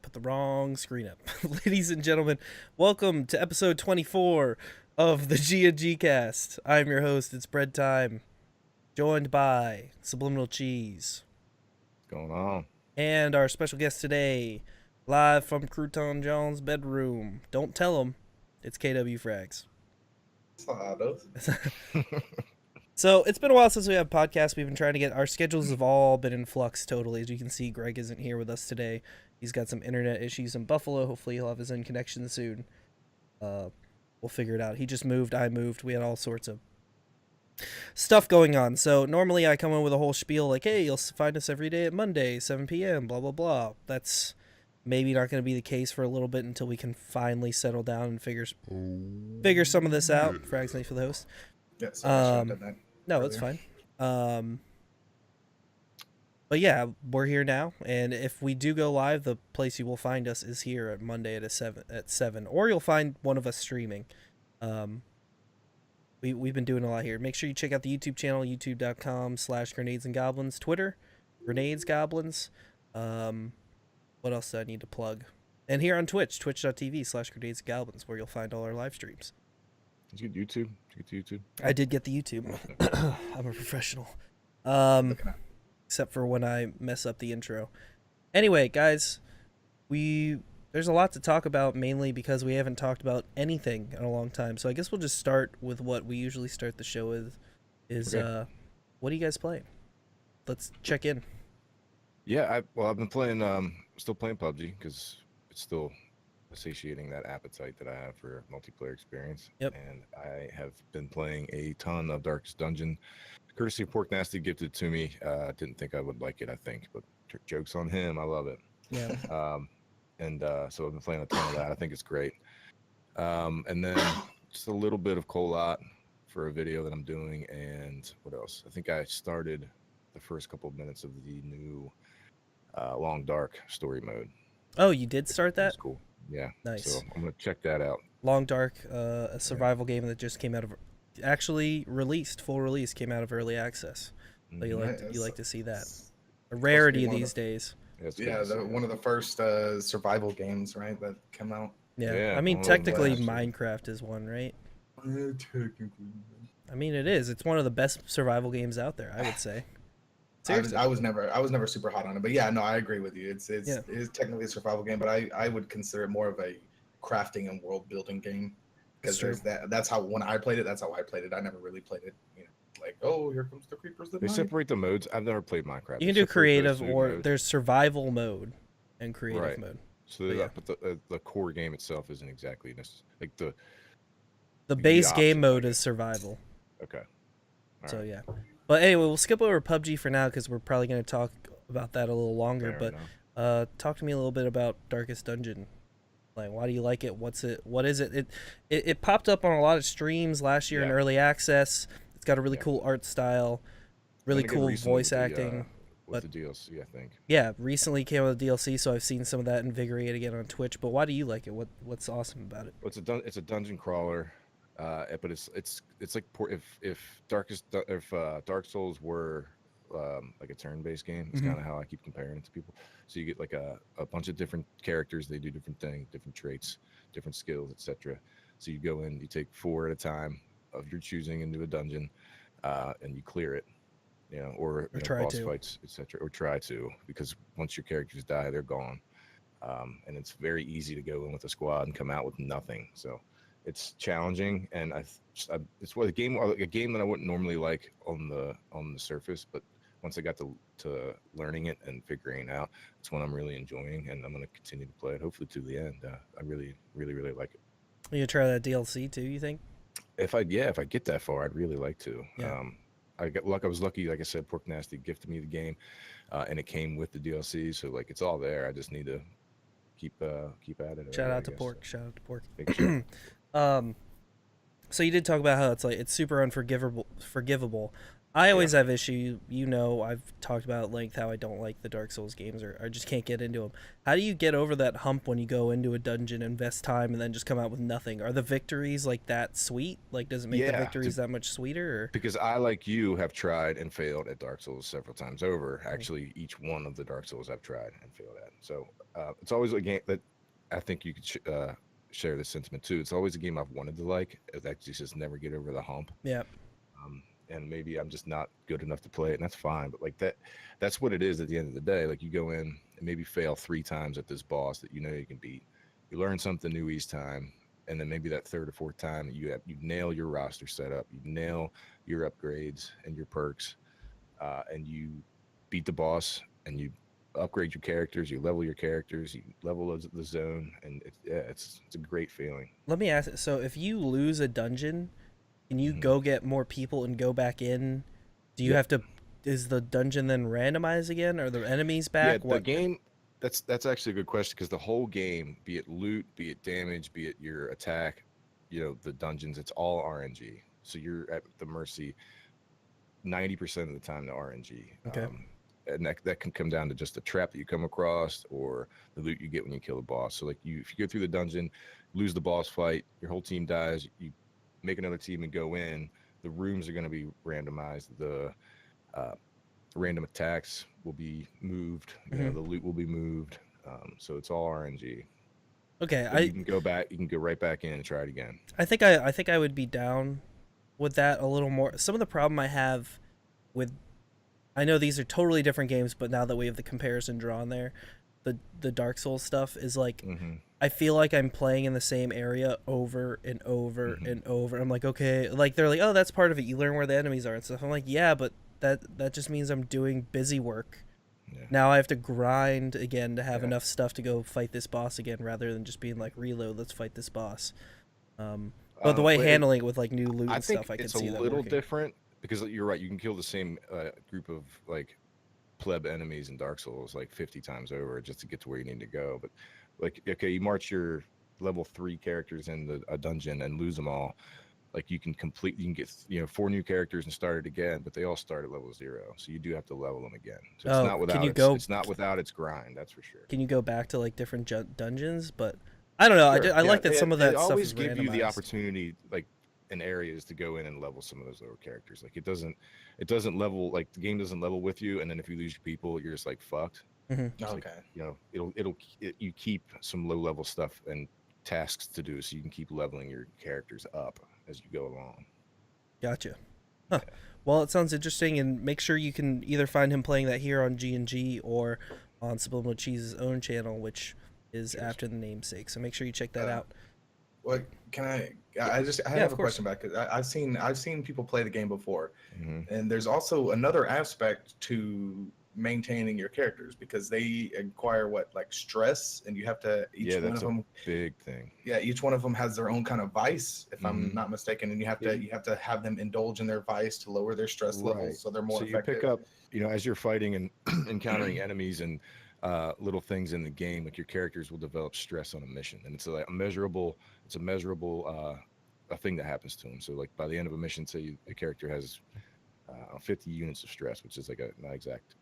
Put the wrong screen up. Ladies and gentlemen, welcome to episode 24 of the G&G cast. I'm your host, it's Bread Time, joined by Subliminal Cheese. What's going on? And our special guest today, live from Crouton John's bedroom. Don't tell him, it's KW Frags. So it's been a while since we have a podcast. We've been trying to get our schedules have all been in flux totally. As you can see, Greg isn't here with us today. He's got some internet issues in Buffalo. Hopefully he'll have his own connection soon. We'll figure it out. He just moved. I moved. We had all sorts of stuff going on. So normally I come in with a whole spiel like, hey, you'll find us every day at Monday, 7 p.m., blah, blah, blah. That's maybe not going to be the case for a little bit until we can finally settle down and figure some of this out. Frags, thanks for the host. Yes, I should have done that. No, it's fine. But yeah, we're here now, and if we do go live, the place you will find us is here at Monday at 7, or you'll find one of us streaming. We've been doing a lot here. Make sure you check out the YouTube channel, youtube.com/grenades and goblins, Twitter, grenades goblins. What else do I need to plug? And here on Twitch, twitch.tv/grenades and goblins, where you'll find all our live streams. Did you get YouTube? I did get the YouTube. I'm a professional. Except for when I mess up the intro. Anyway, guys, there's a lot to talk about, mainly because we haven't talked about anything in a long time. So I guess we'll just start with what we usually start the show with, Okay. What are you guys playing? Let's check in. Yeah, I've been playing, still playing PUBG because it's still satiating that appetite that I have for multiplayer experience. Yep. And I have been playing a ton of Darkest Dungeon, courtesy of Pork Nasty, gifted to me. Didn't think I would like it, I think, but joke's on him. I love it. Yeah. So I've been playing a ton of that. I think it's great. And then just a little bit of Colat for a video that I'm doing. And what else? I think I started the first couple of minutes of the new Long Dark story mode. Oh, you did start that? That's cool. Yeah. Nice. So I'm gonna check that out. Long Dark, a survival game that just came out of, actually released, full release, came out of early access. So you like to see that. A rarity these days. Yeah, one of the first survival games, right, that come out. Yeah, I mean, technically Minecraft is one, right? I mean, it is. It's one of the best survival games out there, I would say. Seriously. I was never super hot on it, but yeah, no, I agree with you. It is technically a survival game, but I would consider it more of a crafting and world building game, because that's how when I played it, that's how I played it. I never really played it, like, oh, here comes the creepers. They separate the modes. I've never played Minecraft. You can do creative, or there's survival mode and creative mode. So but the core game itself isn't exactly like the base game mode is survival. Okay. So yeah. But anyway, we'll skip over PUBG for now because we're probably going to talk about that a little longer. Fair but talk to me a little bit about Darkest Dungeon. Like, why do you like it? What is it? It popped up on a lot of streams last year in early access. It's got a really cool art style, really cool voice acting. With the DLC, I think. Yeah, recently came with the DLC, so I've seen some of that invigorate again on Twitch. But why do you like it? What's awesome about it? Well, it's a dungeon crawler. But it's like if Dark Souls were like a turn-based game, it's kind of how I keep comparing it to people. So you get like a bunch of different characters, they do different things, different traits, different skills, etc. So you go in, you take 4 at a time of your choosing into a dungeon, and you clear it, or boss fights, etc. Or try to, because once your characters die, they're gone, and it's very easy to go in with a squad and come out with nothing. So it's challenging, and it's a game that I wouldn't normally like on the surface, but once I got to learning it and figuring it out, it's one I'm really enjoying, and I'm going to continue to play it, hopefully to the end. I really, really, really like it. You try that DLC too, you think? If I get that far, I'd really like to. Yeah. I was lucky, like I said, Pork Nasty gifted me the game, and it came with the DLC, so like it's all there. I just need to keep at it. Shout out to Pork. Big shout. So you did talk about how it's super forgivable. I always have issue. You know, I've talked about at length how I don't like the Dark Souls games, or I just can't get into them. How do you get over that hump when you go into a dungeon, invest time, and then just come out with nothing? Are the victories like that sweet? Like, does it make the victories that much sweeter? Or? Because I, like you, have tried and failed at Dark Souls several times over. Actually, each one of the Dark Souls I've tried and failed at. So it's always a game that I think you could share this sentiment too. It's always a game I've wanted to like. That just never get over the hump. Yeah. And maybe I'm just not good enough to play it, and that's fine. But like that's what it is at the end of the day. Like you go in and maybe fail 3 times at this boss that you know you can beat. You learn something new each time, and then maybe that 3rd or 4th time you nail your roster setup, you nail your upgrades and your perks, and you beat the boss, and you upgrade your characters, you level your characters, you level the zone, and it's a great feeling. Let me ask. So if you lose a dungeon, can you go get more people and go back in? Do you have to? Is the dungeon then randomized again? Are the enemies back? Yeah, the game. That's actually a good question, because the whole game, be it loot, be it damage, be it your attack, the dungeons, it's all RNG. So you're at the mercy 90% of the time to RNG. Okay. And that can come down to just the trap that you come across or the loot you get when you kill a boss. So like if you go through the dungeon, lose the boss fight, your whole team dies, you make another team and go in, the rooms are going to be randomized, the random attacks will be moved, the loot will be moved, so it's all RNG. Okay. So you can go right back in and try it again. I think I would be down with that a little more. Some of the problem I have with, I know these are totally different games, but now that we have the comparison drawn there, the Dark Souls stuff is like, I feel like I'm playing in the same area over and over and over. I'm like, okay, like they're like, oh, that's part of it. You learn where the enemies are and stuff. I'm like, yeah, but that just means I'm doing busy work. Yeah. Now I have to grind again to have enough stuff to go fight this boss again, rather than just being like, reload, let's fight this boss. But the way handling it with like new loot and stuff, I can see that it's a little different, because you're right. You can kill the same group of like pleb enemies in Dark Souls like 50 times over just to get to where you need to go. But like, okay, you march your level 3 characters in a dungeon and lose them all. Like you can get 4 new characters and start it again, but they all start at level 0. So you do have to level them again. So it's not without its grind, that's for sure. Can you go back to like different dungeons? But I don't know. Sure. I like that some of that stuff is randomized. They always give you the opportunity, like in areas, to go in and level some of those lower characters. Like it doesn't level, like the game doesn't level with you, and then if you lose your people, you're just like fucked. Okay. Like, you keep some low level stuff and tasks to do, so you can keep leveling your characters up as you go along. Gotcha. Huh. Yeah. Well, it sounds interesting, and make sure you can either find him playing that here on G&G or on Subliminal Cheese's own channel, which is after the namesake. So make sure you check that out. What can I have a question back, because I've seen people play the game before, and there's also another aspect to maintaining your characters, because they acquire like stress, and you have to one of them, big thing. Yeah, each one of them has their own kind of vice, if I'm not mistaken, and you have to have them indulge in their vice to lower their stress levels, so they're more effective. You pick up, as you're fighting and encountering enemies and little things in the game, like your characters will develop stress on a mission, and it's a measurable a thing that happens to them. So like by the end of a mission, say a character has 50 units of stress, which is like not exact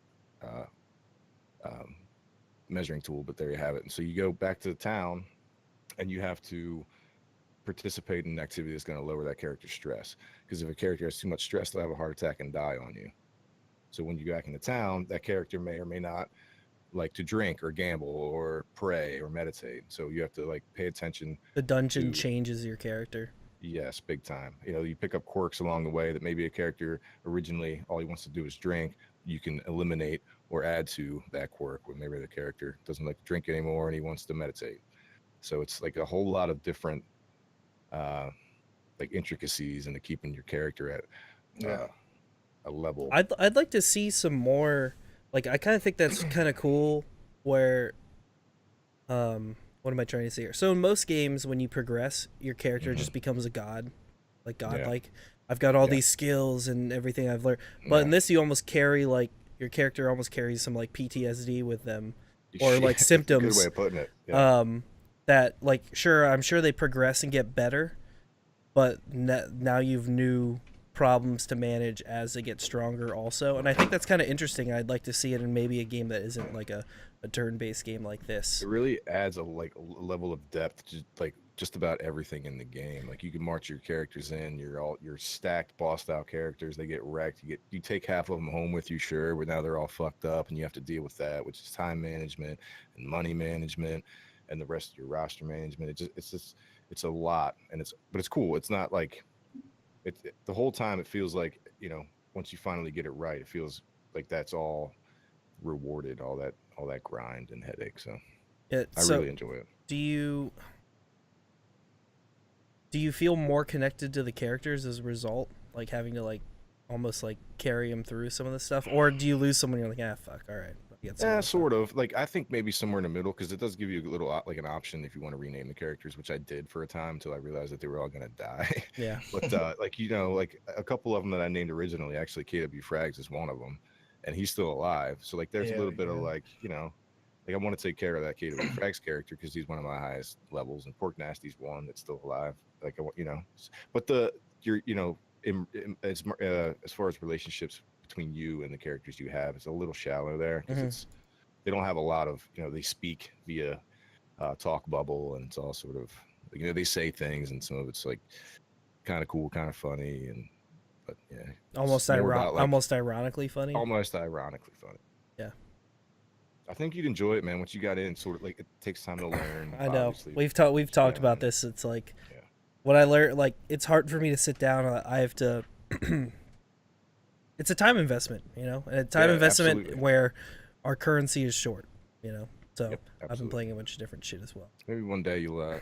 measuring tool, but there you have it. And so you go back to the town, and you have to participate in an activity that's going to lower that character's stress, because if a character has too much stress, they'll have a heart attack and die on you. So when you go back into town, that character may or may not like to drink or gamble or pray or meditate, so you have to like pay attention. The dungeon changes your character. Yes, big time. You pick up quirks along the way that maybe a character originally all he wants to do is drink. You can eliminate or add to that quirk, where maybe the character doesn't like to drink anymore and he wants to meditate. So it's like a whole lot of different like intricacies into keeping your character at a level. I'd like to see some more. Like, I kind of think that's kind of cool, where what am I trying to say here? So in most games, when you progress, your character just becomes a god, like godlike. I've got all these skills and everything I've learned. But in this, you almost carry, like, your character almost carries some like PTSD with them, or like symptoms. Good way of putting it. That, like, I'm sure they progress and get better, but now you've new problems to manage as they get stronger also, and I think that's kind of interesting. I'd like to see it in maybe a game that isn't like a turn-based game like this. It really adds a level of depth to like just about everything in the game. Like you can march your characters in, you're stacked bossed out characters, they get wrecked, you take half of them home with you, sure, but now they're all fucked up and you have to deal with that, which is time management and money management and the rest of your roster management. It's a lot, and but it's cool. It's not like the whole time it feels like, once you finally get it right, it feels like that's all rewarded, all that grind and headache. So I really enjoy it. Do you feel more connected to the characters as a result, like having to like almost like carry them through some of the stuff, or do you lose someone and you're like, fuck, all right? Yeah, sort of. Like I think maybe somewhere in the middle, because it does give you a little like an option if you want to rename the characters, which I did for a time until I realized that they were all gonna die. Yeah. But like like a couple of them that I named originally, actually KW Frags is one of them, and he's still alive. So like there's a little bit of like like I want to take care of that KW Frags character because he's one of my highest levels, and Pork Nasty's one that's still alive. Like I want but as far as relationships between you and the characters you have, it's a little shallow there because they don't have a lot of they speak via talk bubble, and it's all sort of they say things, and some of it's like kind of cool, kind of funny, but yeah, almost ironically funny. Almost ironically funny. Yeah. I think you'd enjoy it, man. Once you got in, sort of like it takes time to learn. I know. We've talked about this. It's like what I learned. Like it's hard for me to sit down. I have to. It's a time investment, and a time investment absolutely. where our currency is short, So Yep, I've been playing a bunch of different shit as well. Maybe one day you'll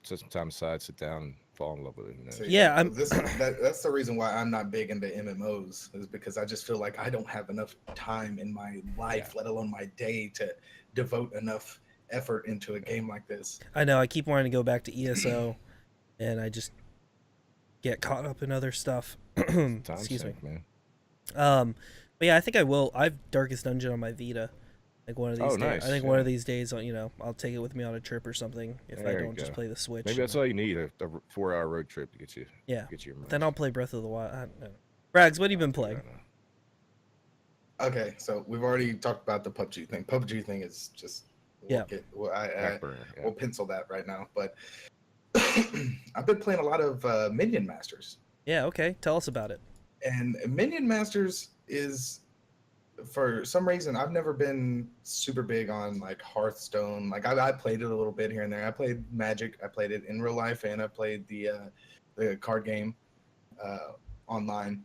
set some time aside, sit down, and fall in love with it. So, yeah, that's the reason why I'm not big into MMOs, is because I just feel like I don't have enough time in my life, let alone my day, to devote enough effort into a game like this. I know. I keep wanting to go back to ESO, and I just get caught up in other stuff. Excuse me, man. But yeah, I think I will. I've Darkest Dungeon on my Vita. Like one of these days. Nice. I think one of these days, I'll take it with me on a trip or something if I don't just play the Switch. Maybe that's all you need, a 4-hour road trip to get you. Yeah. Get you then I'll play Breath of the Wild. Brags, what have you been playing? Okay, so we've already talked about the PUBG thing. PUBG thing is just we'll pencil that right now. But I've been playing a lot of Minion Masters. Yeah. Okay. Tell us about it. And Minion Masters is, for some reason, I've never been super big on like Hearthstone. Like I played it a little bit here and there. I played Magic. I played it in real life, and I played the card game online.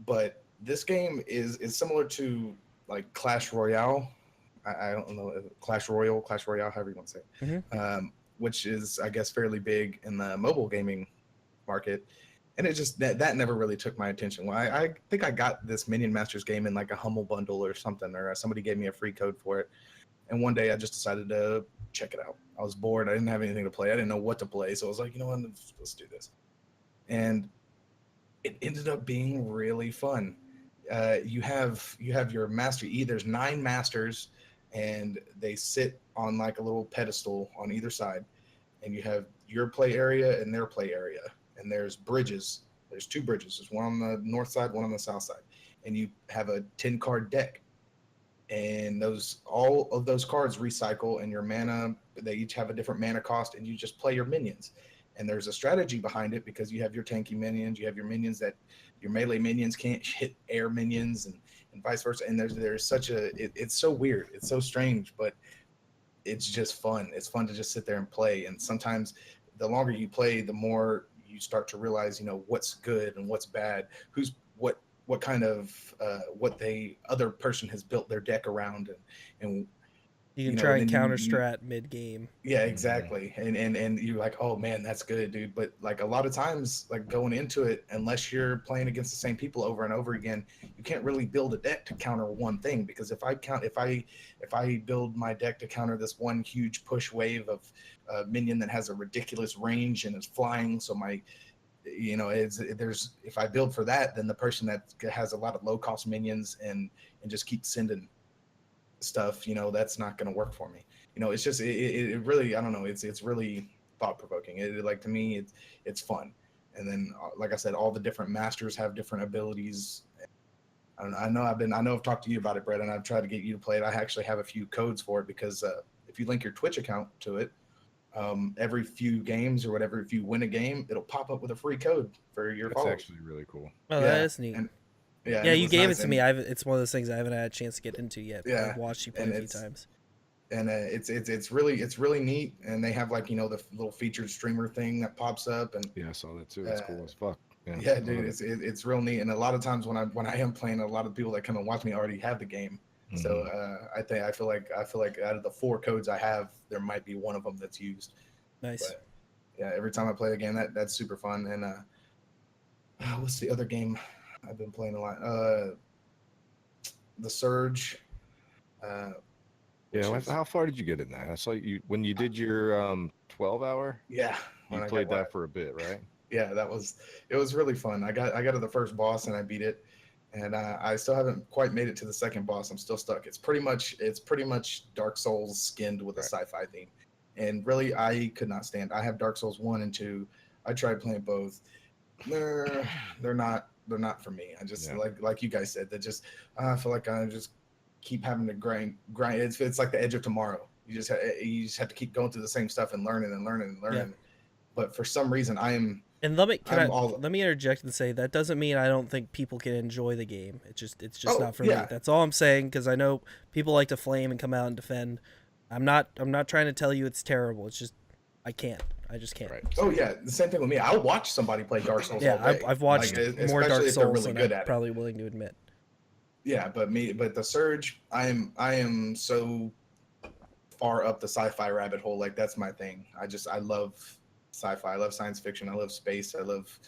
But this game is similar to like Clash Royale. I don't know, Clash Royale, however you want to say it. Which is, I guess, fairly big in the mobile gaming market. And it just that never really took my attention. Well, I think I got this Minion Masters game in like a Humble bundle or something, or somebody gave me a free code for it. And one day I just decided to check it out. I was bored. I didn't have anything to play. I didn't know what to play. So I was like, you know what, let's do this. And it ended up being really fun. You have your Master E. There's 9 masters, and they sit on like a little pedestal on either side. And you have your play area and their play area. And there's bridges. There's 2 bridges. There's one on the north side, one on the south side. And you have a 10-card deck. And all of those cards recycle, and your mana, they each have a different mana cost, and you just play your minions. And there's a strategy behind it, because you have your tanky minions, you have your minions that your melee minions can't hit air minions, and vice versa. And there's such it's so weird. It's so strange, but it's just fun. It's fun to just sit there and play. And sometimes the longer you play, the more you start to realize, what's good and what's bad, what kind of what other person has built their deck around, and you can try and counter strat mid game. Yeah, exactly. And you're like, oh man, that's good, dude. But like a lot of times, like going into it, unless you're playing against the same people over and over again, you can't really build a deck to counter one thing. Because if I build my deck to counter this one huge push wave of minion that has a ridiculous range and is flying, so my if I build for that, then the person that has a lot of low cost minions and just keeps sending stuff, that's not going to work for me. It's just it really, I don't know, it's really thought provoking. Like, to me, it's fun. And then, like I said, all the different masters have different abilities. I don't know. I know I've talked to you about it, Brett, and I've tried to get you to play it. I actually have a few codes for it because if you link your Twitch account to it, every few games or whatever, if you win a game, it'll pop up with a free code for your That's followers. actually really cool. Oh, that is neat. Yeah, you gave it to me. It's one of those things I haven't had a chance to get into yet. Yeah, I've watched you play a few times. And it's really neat. And they have like, the little featured streamer thing that pops up. And yeah, I saw that too. That's cool as fuck. Yeah, dude, it's real neat. And a lot of times when I am playing, a lot of people that come and watch me already have the game. Mm-hmm. So I feel like out of the 4 codes I have, there might be one of them that's used. Nice. But, yeah, every time I play a game, that's super fun. And what's the other game I've been playing a lot? The Surge. Yeah, how far did you get in that? I saw you when you did your 12-hour. Yeah, you played that for a bit, right? Yeah, it was really fun. I got to the first boss and I beat it, and I still haven't quite made it to the second boss. I'm still stuck. It's pretty much Dark Souls skinned with a sci-fi theme, and really I could not stand. I have Dark Souls 1 and 2. I tried playing both. They're not for me. I just like you guys said, that just I feel like I just keep having to grind. It's like the Edge of Tomorrow. You just have to keep going through the same stuff and learning. Yeah. But for some reason And let me interject and say that doesn't mean I don't think people can enjoy the game. It's just not for me. That's all I'm saying, because I know people like to flame and come out and defend. I'm not trying to tell you it's terrible. It's just I just can't. Right. Oh yeah, the same thing with me. I'll watch somebody play Dark Souls. Yeah, all day. I've watched more Dark Souls than I'm at probably willing to admit. Yeah, but the Surge, I am so far up the sci-fi rabbit hole. Like that's my thing. I love sci-fi. I love science fiction. I love space. I love,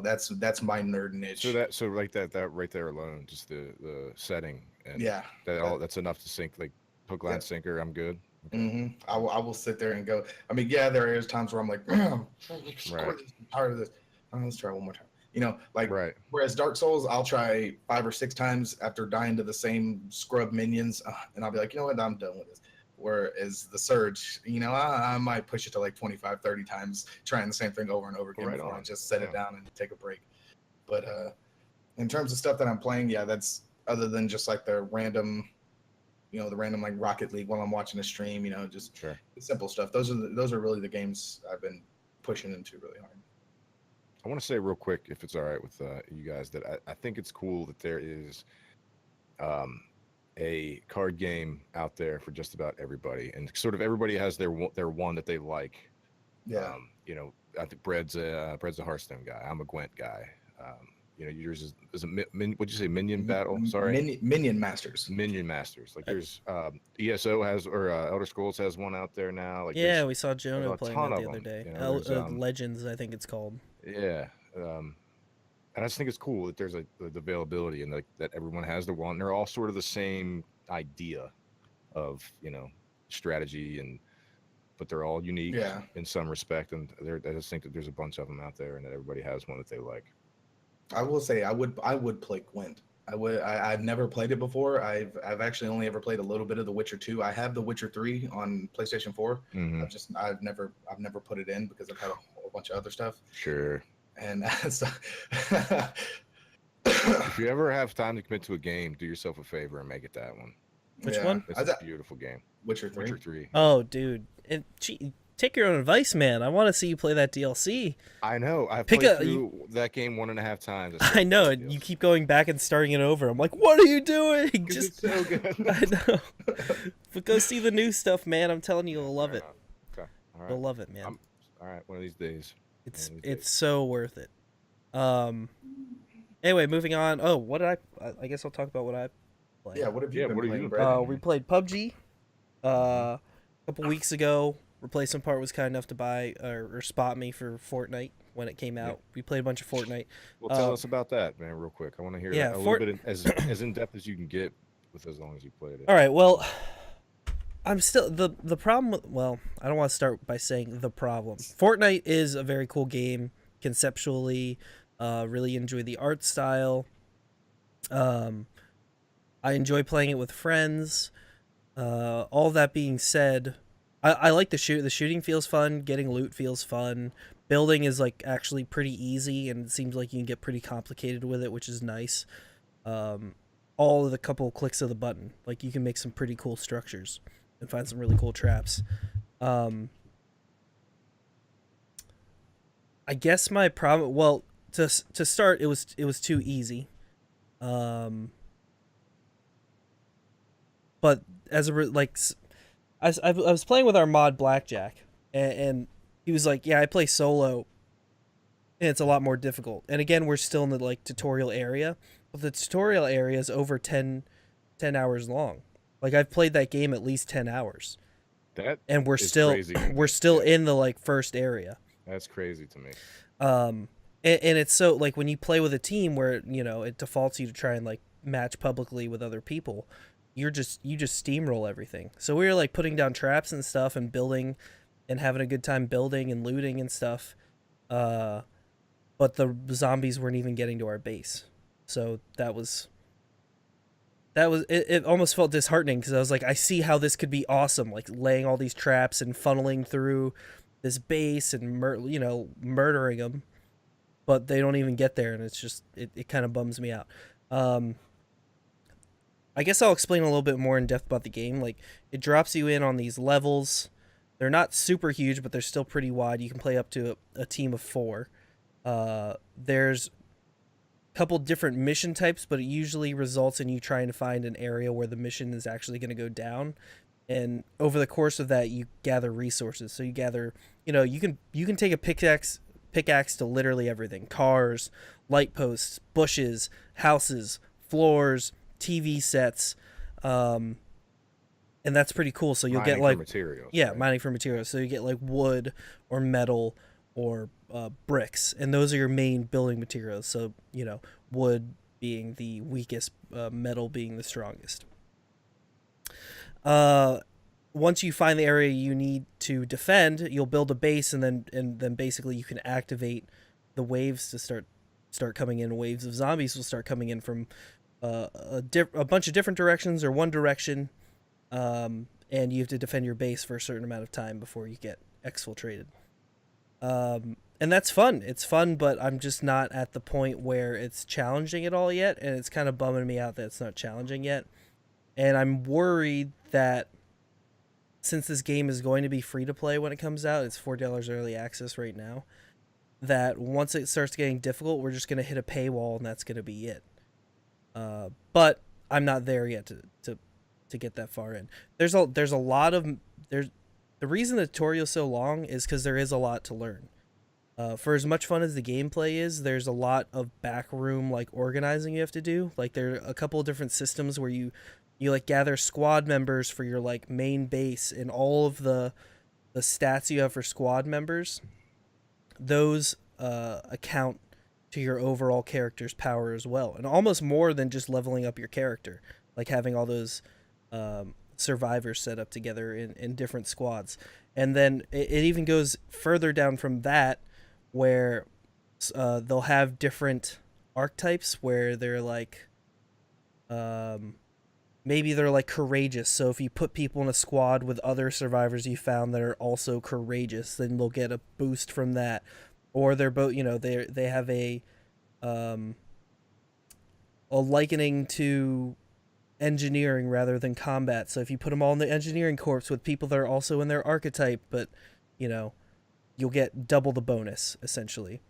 that's my nerd niche. So like that right there alone, just the setting and that's enough to sink, like hook, line, sinker. I'm good. Okay. Mm-hmm. I will sit there and go. I mean, yeah, there is times where I'm like, I'm tired of this. Let's try one more time. Whereas Dark Souls, I'll try 5 or 6 times after dying to the same scrub minions, and I'll be like, you know what, I'm done with this. Whereas the Surge, I might push it to like 25, 30 times, trying the same thing over and over again before I just set it down and take a break. But in terms of stuff that I'm playing, that's other than just like the random like Rocket League while I'm watching a stream, just the simple stuff. Those are really the games I've been pushing into really hard. I want to say real quick, if it's all right with you guys, that I think it's cool that there is a card game out there for just about everybody, and sort of everybody has their one that they like. Yeah. I think Brett's a Hearthstone guy. I'm a Gwent guy. Yours is what'd you say? Minion Battle? Sorry. Minion Masters. Minion Masters. Like there's ESO has, or Elder Scrolls has one out there now. Like we saw Jonah playing that the other day. Legends, I think it's called. Yeah. And I just think it's cool that there's the availability and that everyone has the one. They're all sort of the same idea of strategy, but they're all unique in some respect. And I just think that there's a bunch of them out there, and that everybody has one that they like. I will say I would play Gwent. I've never played it before. I've actually only ever played a little bit of The Witcher 2. I have The Witcher 3 on PlayStation 4. Mm-hmm. I've never put it in because I've had a whole bunch of other stuff. Sure. And so if you ever have time to commit to a game, do yourself a favor and make it that one. Which one? It's a beautiful game. Witcher 3. Witcher 3. Oh, dude. Take your own advice, man. I want to see you play that DLC. I know. I've played through that game 1.5 times. I know. You keep going back and starting it over. I'm like, what are you doing? It's so good. I know. But go see the new stuff, man. I'm telling you, you'll love it. Okay. All right. You'll love it, man. All right. One of these days. It's so worth it. Anyway, moving on. Oh, what did I guess I'll talk about what I played. Yeah, what have you been playing, Brad? We played PUBG a couple weeks ago. Replacement part was kind enough to buy or spot me for Fortnite when it came out. Yeah. We played a bunch of Fortnite. Well, tell us about that, man, real quick. I want to hear that a little bit as in depth as you can get with as long as you played it. All right. Well, I'm still the problem. Well, I don't want to start by saying the problem. Fortnite is a very cool game conceptually. Really enjoy the art style. I enjoy playing it with friends. All that being said, I like the shooting feels fun. Getting loot feels fun. building is like actually pretty easy, and it seems like you can get pretty complicated with it, which is nice. All of the couple clicks of the button, like you can make some pretty cool structures and find some really cool traps. I guess my problem, well, to start, it was too easy. But as a like, I was playing with our mod Blackjack, and he was like, "Yeah, I play solo, and it's a lot more difficult." And again, we're still in the like tutorial area, but the tutorial area is over 10 hours long. Like I've played that game at least 10 hours, and we're still in the like first area. That's crazy to me. And it's so like when you play with a team where it defaults you to try and like match publicly with other people, you just steamroll everything. So we were like putting down traps and stuff and building and having a good time building and looting and stuff. But the zombies weren't even getting to our base. So that was it almost felt disheartening, because I was like, I see how this could be awesome, like laying all these traps and funneling through this base and murdering them, but they don't even get there, and it's just it kind of bums me out. I guess I'll explain a little bit more in depth about the game. Like, it drops you in on these levels. They're not super huge, but they're still pretty wide. You can play up to a team of 4. There's a couple different mission types, but it usually results in you trying to find an area where the mission is actually going to go down. And over the course of that, you gather resources. So you gather, you can take a pickaxe to literally everything: cars, light posts, bushes, houses, floors, TV sets, and that's pretty cool. So you'll get like materials. Yeah, right? Mining for materials. So you get like wood or metal or bricks, and those are your main building materials. So wood being the weakest, metal being the strongest. Once you find the area you need to defend, you'll build a base, and then basically you can activate the waves to start coming in. Waves of zombies will start coming in from a bunch of different directions or one direction, and you have to defend your base for a certain amount of time before you get exfiltrated. And that's fun. It's fun, but I'm just not at the point where it's challenging at all yet, and it's kind of bumming me out that it's not challenging yet. And I'm worried that since this game is going to be free to play when it comes out, it's $4 early access right now, that once it starts getting difficult, we're just going to hit a paywall and that's going to be it. But I'm not there yet to get that far in. There's a lot of the reason the tutorial is so long is because there is a lot to learn. For as much fun as the gameplay is, there's a lot of backroom like organizing you have to do. Like there are a couple of different systems where you like gather squad members for your like main base, and all of the stats you have for squad members, those account to your overall character's power as well, and almost more than just leveling up your character, like having all those survivors set up together in different squads. And then it even goes further down from that, where they'll have different archetypes where they're like maybe they're like courageous. So if you put people in a squad with other survivors you found that are also courageous, then they'll get a boost from that. Or they're both, they have a likening to engineering rather than combat. So if you put them all in the engineering corps with people that are also in their archetype, but you'll get double the bonus essentially.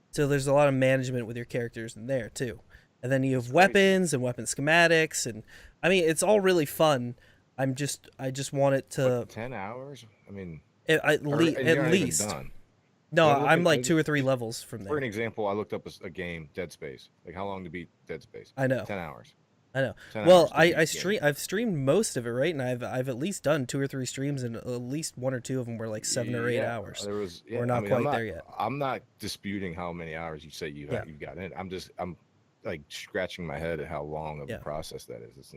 So there's a lot of management with your characters in there too. And then you have weapons and weapon schematics, and I mean it's all really fun. I just want it to 10 hours. I mean, at least. No, I'm like 2 or 3 levels from there. For an example, I looked up a game, Dead Space. Like how long to beat Dead Space? I know. 10 hours. I know. Well, I've streamed most of it, right? And I've at least done 2 or 3 streams, and at least 1 or 2 of them were like 7 or 8 hours. We're not quite there yet. I'm not disputing how many hours you say you've got in. I'm like scratching my head at how long of a process that is.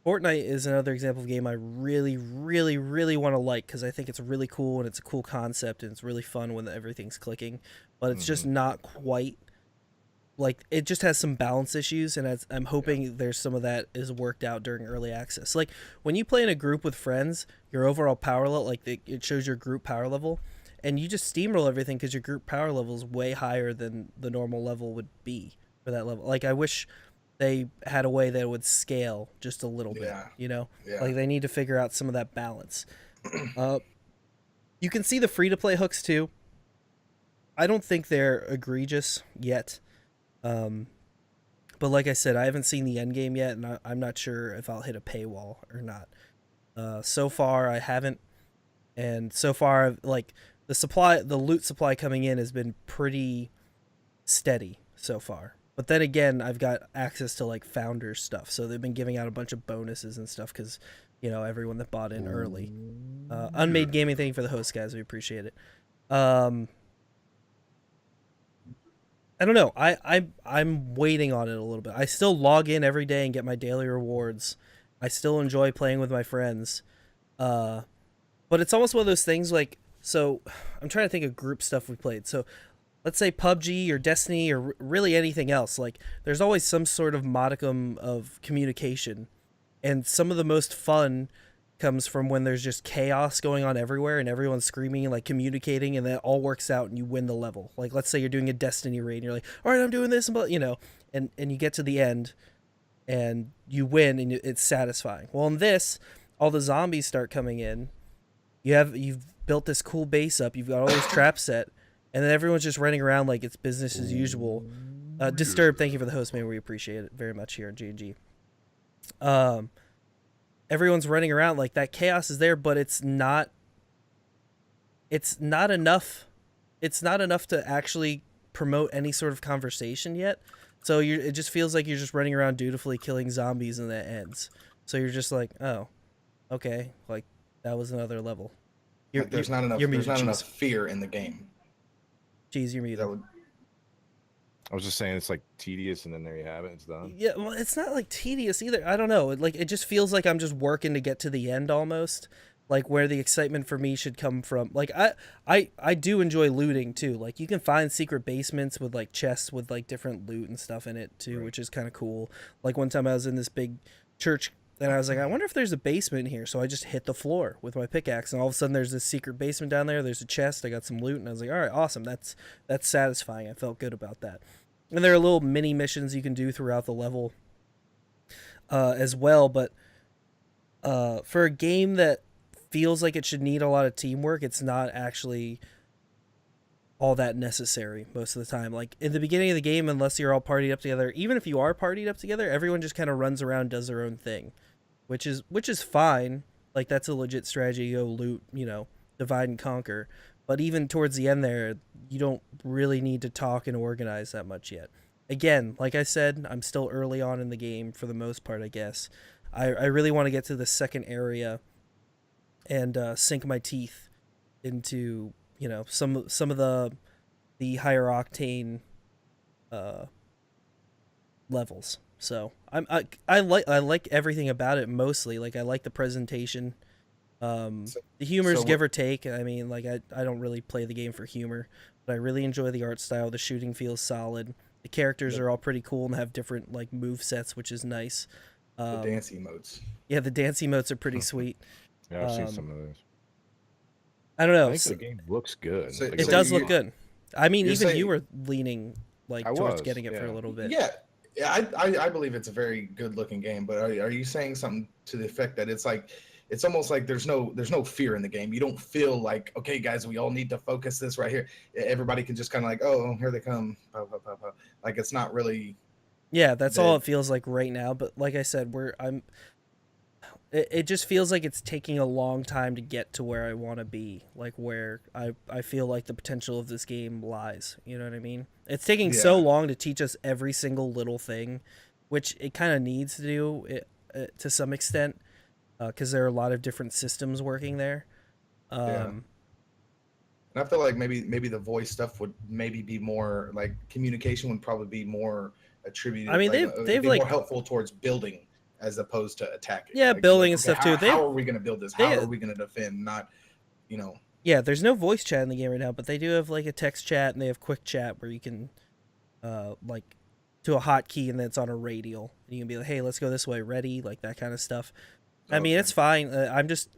Fortnite is another example of a game I really, really, really want to like, because I think it's really cool and it's a cool concept and it's really fun when everything's clicking, but it's just not quite like, it just has some balance issues, and I'm hoping there's some of that is worked out during early access. Like when you play in a group with friends, your overall power level, like it shows your group power level, and you just steamroll everything because your group power level is way higher than the normal level would be for that level. Like I wish they had a way that would scale just a little bit, you know? Yeah. Like they need to figure out some of that balance. You can see the free-to-play hooks too. I don't think they're egregious yet. But like I said, I haven't seen the end game yet, and I'm not sure if I'll hit a paywall or not. So far, I haven't, and so far, like the loot supply coming in has been pretty steady so far. But then again, I've got access to like founders stuff, so they've been giving out a bunch of bonuses and stuff because, you know, everyone that bought in early. Unmade Gaming, thank you for the host, guys. We appreciate it. I don't know. I'm waiting on it a little bit. I still log in every day and get my daily rewards. I still enjoy playing with my friends. But it's almost one of those things like, so I'm trying to think of group stuff we played. So let's say PUBG or Destiny or really anything else. Like there's always some sort of modicum of communication. And some of the most fun comes from when there's just chaos going on everywhere and everyone's screaming and like communicating, and then it all works out and you win the level. Like let's say you're doing a Destiny raid and you're like, all right, I'm doing this, but you know, and you get to the end and you win and it's satisfying. Well, in this, all the zombies start coming in. You've built this cool base up. You've got all these traps set, and then everyone's just running around like it's business as usual. Disturbed, thank you for the host, man. We appreciate it very much here at G&G. Everyone's running around like that. Chaos is there, but it's not enough. It's not enough to actually promote any sort of conversation yet. So it just feels like you're just running around dutifully killing zombies and that ends. So you're just like, oh, okay, like that was another level. There's not enough fear in the game. Jeez, you're muted. I was just saying it's like tedious, and then there you have it. It's done. Yeah, well, it's not like tedious either. I don't know. It just feels like I'm just working to get to the end almost. Like where the excitement for me should come from. Like I do enjoy looting too. Like you can find secret basements with like chests with like different loot and stuff in it too, which is kind of cool. Like one time I was in this big church and I was like, I wonder if there's a basement here. So I just hit the floor with my pickaxe, and all of a sudden there's this secret basement down there. There's a chest. I got some loot, and I was like, all right, awesome. That's satisfying. I felt good about that. And there are little mini missions you can do throughout the level as well. But for a game that feels like it should need a lot of teamwork, it's not actually all that necessary most of the time. Like in the beginning of the game, unless you're all partied up together, even if you are partied up together, everyone just kind of runs around, does their own thing, which is fine. Like that's a legit strategy. You go loot, you know, divide and conquer. But even towards the end there, you don't really need to talk and organize that much yet. Again, like I said, I'm still early on in the game for the most part, I guess. I really want to get to the second area and sink my teeth into, you know, some of the higher octane levels. So I like everything about it mostly. Like I like the presentation. The humor's give or take. I mean, like I don't really play the game for humor, but I really enjoy the art style. The shooting feels solid. The characters are all pretty cool and have different like move sets, which is nice. The dance emotes. Yeah, the dance emotes are pretty sweet. Yeah, I've seen some of those. I don't know. I think the game looks good. It does look good. I mean, even you were leaning towards getting it for a little bit. Yeah, I believe it's a very good looking game. But are you saying something to the effect that it's almost like there's no fear in the game? You don't feel like, okay, guys, we all need to focus this right here. Everybody can just kind of like, oh, here they come. Like it's not really. Yeah, that's all it feels like right now. But like I said, it just feels like it's taking a long time to get to where I want to be, like where I feel like the potential of this game lies. You know what I mean? It's taking so long to teach us every single little thing, which it kind of needs to do to some extent, because there are a lot of different systems working there. And I feel like maybe the voice stuff would maybe be more like communication would probably be more attributed. I mean, they've more helpful towards building as opposed to attacking. Yeah, like, building and stuff too. How are we going to build this? How are we going to defend? Not, you know. Yeah, there's no voice chat in the game right now, but they do have like a text chat and they have quick chat where you can, like, to a hotkey and then it's on a radial. And you can be like, hey, let's go this way, ready, like that kind of stuff. I mean, it's fine. I'm just,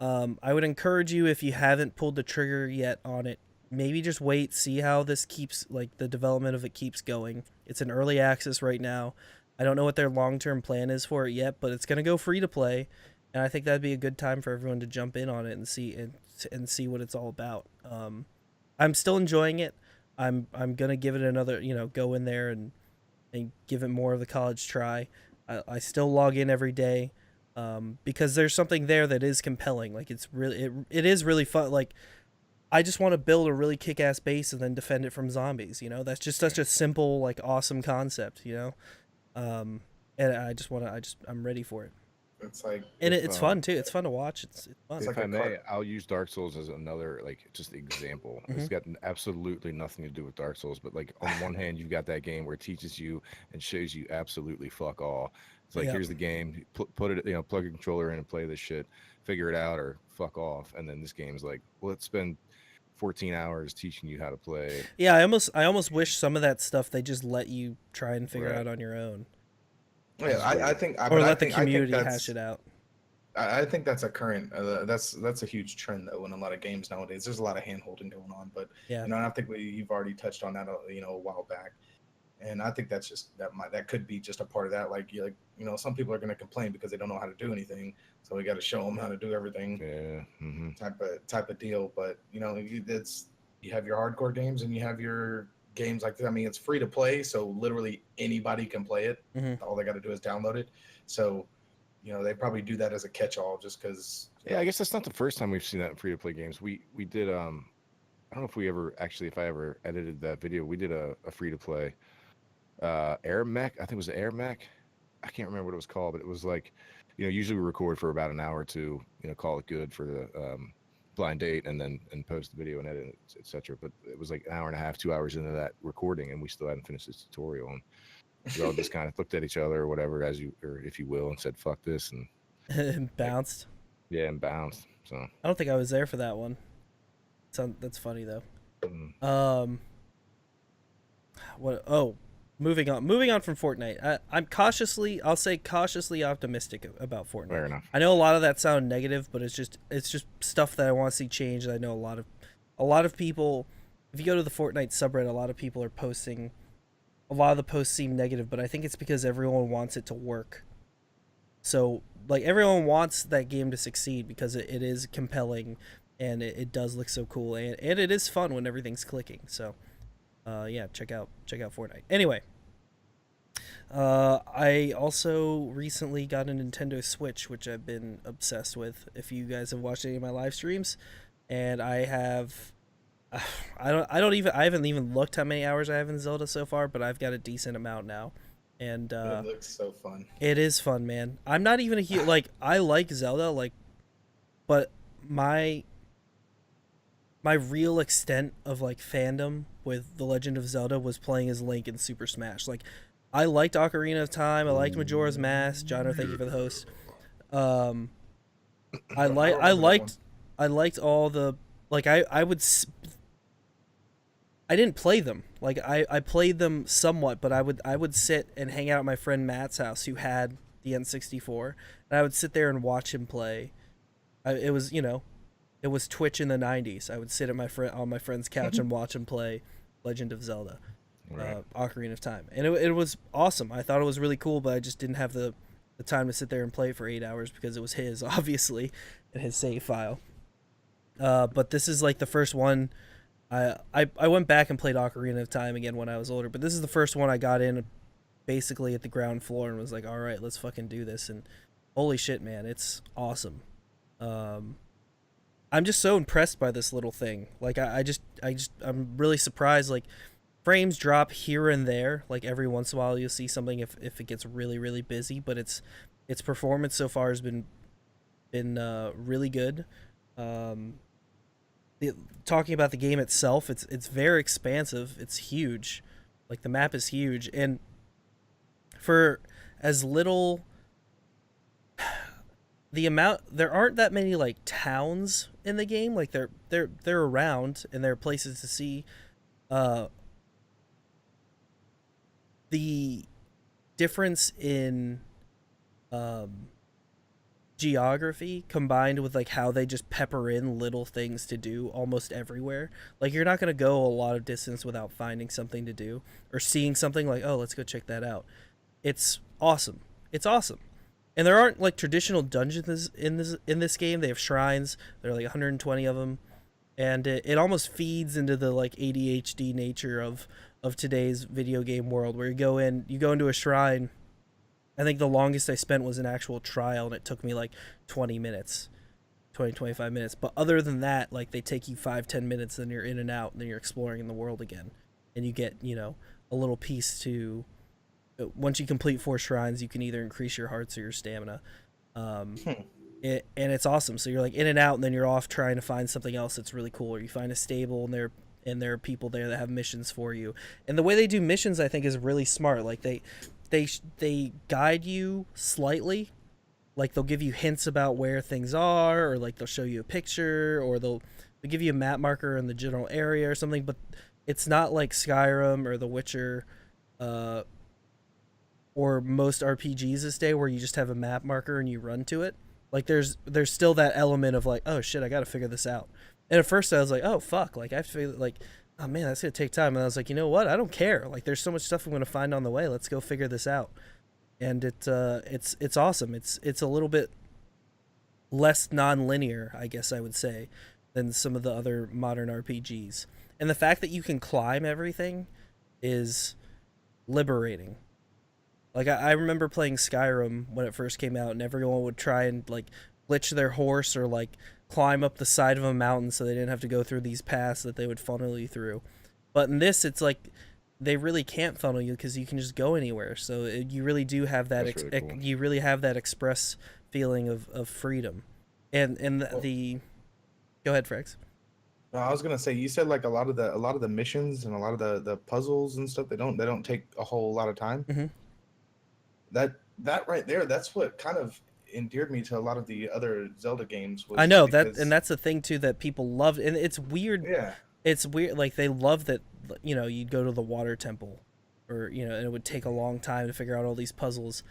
I would encourage you, if you haven't pulled the trigger yet on it, maybe just wait, see how this keeps, like, the development of it keeps going. It's in early access right now. I don't know what their long-term plan is for it yet, but it's going to go free to play, and I think that'd be a good time for everyone to jump in on it and see what it's all about. I'm still enjoying it. I'm gonna give it another, go in there and give it more of the college try. I still log in every day, because there's something there that is compelling. Like, it is really fun. Like, I just want to build a really kick-ass base and then defend it from zombies. That's just such a simple, like, awesome concept. And I'm ready for it. It's like, And it's fun too. It's fun to watch. It's fun. If like I a may, I'll use Dark Souls as another, like, just example. It's got absolutely nothing to do with Dark Souls, but, like, on one hand, you've got that game where it teaches you and shows you absolutely fuck all. It's like, here's the game, put it, plug your controller in and play this shit, figure it out, or fuck off. And then this game's like, well, let's spend 14 hours teaching you how to play. Yeah, I almost wish some of that stuff they just let you try and figure out on your own. Yeah, I think, or let the community hash it out. I think that's a current. That's a huge trend though in a lot of games nowadays. There's a lot of hand holding going on, but I think you've already touched on that a while back, and I think that's just that could be just a part of that. Like some people are going to complain because they don't know how to do anything, so we got to show them how to do everything. Yeah. Type of deal. But you have your hardcore games and you have your games like that. I mean, it's free to play, so literally anybody can play it. All they got to do is download it. So. They probably do that as a catch-all just because. Yeah, I guess that's not the first time we've seen that in free-to-play games. We did. I don't know if I ever edited that video. We did a free-to-play Air Mech. I think it was Air Mech. I can't remember what it was called, but it was like, usually we record for about an hour or two. Call it good for the blind date, and post the video and edit it, etc. But it was like an hour and a half, 2 hours into that recording, and we still hadn't finished this tutorial. And we all just kind of looked at each other or whatever, or if you will, and said, fuck this. And bounced. Yeah, and bounced. So I don't think I was there for that one. That's funny, though. Moving on from Fortnite. I'm cautiously optimistic about Fortnite. Fair enough. I know a lot of that sound negative, but it's just stuff that I want to see change. I know a lot of people, if you go to the Fortnite subreddit, a lot of people are posting. A lot of the posts seem negative, but I think it's because everyone wants it to work. So, like, everyone wants that game to succeed because it is compelling and it does look so cool, and it is fun when everything's clicking. So, check out Fortnite. Anyway, I also recently got a Nintendo Switch, which I've been obsessed with. If you guys have watched any of my live streams, and I have. I haven't even looked how many hours I have in Zelda so far, but I've got a decent amount now, and it looks so fun. It is fun, man. I'm not even a huge I like Zelda, but my real extent of fandom with The Legend of Zelda was playing as Link in Super Smash. I liked Ocarina of Time, I liked Majora's Mask. Jono, thank you for the host. I liked all the I didn't play them. I played them somewhat, but I would sit and hang out at my friend Matt's house, who had the N64, and I would sit there and watch him play. It was Twitch in the 90s. I would sit at on my friend's couch and watch him play Legend of Zelda, Ocarina of Time, and it was awesome. I thought it was really cool, but I just didn't have the time to sit there and play it for 8 hours because it was his, obviously, and his save file. But this is the first one. I went back and played Ocarina of Time again when I was older, but this is the first one I got in basically at the ground floor and was like, all right, let's fucking do this. And holy shit, man, it's awesome. I'm just so impressed by this little thing. I'm really surprised. Frames drop here and there. Every once in a while you'll see something if it gets really, really busy, but its performance so far has been really good. Talking about the game itself, it's very expansive. It's huge. The map is huge, and for as little there aren't that many towns in the game. They're around and there are places to see. The difference in geography combined with like how they just pepper in little things to do almost everywhere. Like you're not going to go a lot of distance without finding something to do or seeing something like, oh, let's go check that out. It's awesome. It's awesome. And there aren't like traditional dungeons in this game. They have shrines. There are like 120 of them, and it almost feeds into the like ADHD nature of today's video game world, where you go into a shrine. I think the longest I spent was an actual trial, and it took me like 20 minutes, 25 minutes. But other than that, like they take you 5-10 minutes, then you're in and out, and then you're exploring in the world again, and you get a little piece to. Once you complete 4 shrines, you can either increase your hearts or your stamina. And it's awesome. So you're like in and out, and then you're off trying to find something else that's really cool. Or you find a stable, and there are people there that have missions for you. And the way they do missions, I think, is really smart. Like they guide you slightly. Like they'll give you hints about where things are, or like they'll show you a picture, or they'll give you a map marker in the general area or something. But it's not like Skyrim or The Witcher. Or most RPGs this day, where you just have a map marker and you run to it. Like there's still that element of like, oh shit, I gotta figure this out. And at first I was like, oh fuck, like I have to figure, like, oh man, that's gonna take time. And I was like, you know what? I don't care. Like there's so much stuff I'm gonna find on the way. Let's go figure this out. And it's awesome. It's a little bit less non-linear, I guess I would say, than some of the other modern RPGs. And the fact that you can climb everything is liberating. Like, I remember playing Skyrim when it first came out, and everyone would try and, like, glitch their horse or, like, climb up the side of a mountain so they didn't have to go through these paths that they would funnel you through. But in this, it's like they really can't funnel you because you can just go anywhere. So you really do have that, Really cool. you really have that express feeling of freedom. And the go ahead, Frex. No, I was gonna say, you said like a lot of the missions and a lot of the puzzles and stuff, they don't take a whole lot of time. Mm-hmm. That right there, that's what kind of endeared me to a lot of the other Zelda games. I know that, and that's the thing too that people love, and it's weird. Yeah, it's weird. Like they love that, you'd go to the water temple, or and it would take a long time to figure out all these puzzles.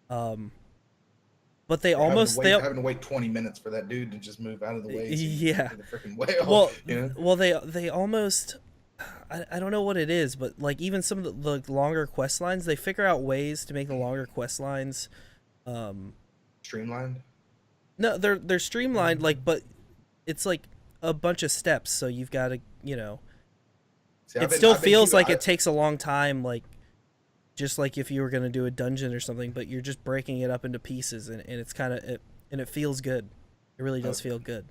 But they having to wait 20 minutes for that dude to just move out of the way. So yeah, the freaking whale. Well, they almost. I don't know what it is, but like even some of the longer quest lines, they figure out ways to make the longer quest lines streamlined. No, they're streamlined, like, but it's like a bunch of steps, so you've got to, it still feels like it takes a long time, like just like if you were going to do a dungeon or something, but you're just breaking it up into pieces, and it's kind of and it feels good. It really does feel good.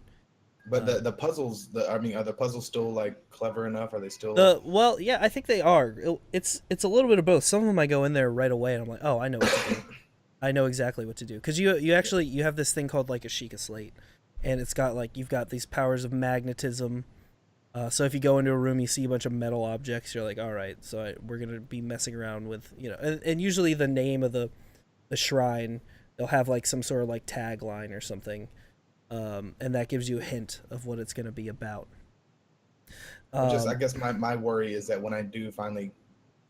But the puzzles, are the puzzles still like clever enough? Are they still? Well, yeah, I think they are. It's a little bit of both. Some of them I go in there right away and I'm like, oh, I know what to do. I know exactly what to do, because you actually have this thing called like a Sheikah Slate, and it's got like you've got these powers of magnetism. So if you go into a room, you see a bunch of metal objects, you're like, all right, so we're gonna be messing around with and usually the name of the shrine, they'll have like some sort of like tagline or something. And that gives you a hint of what it's going to be about. I guess my worry is that when I do finally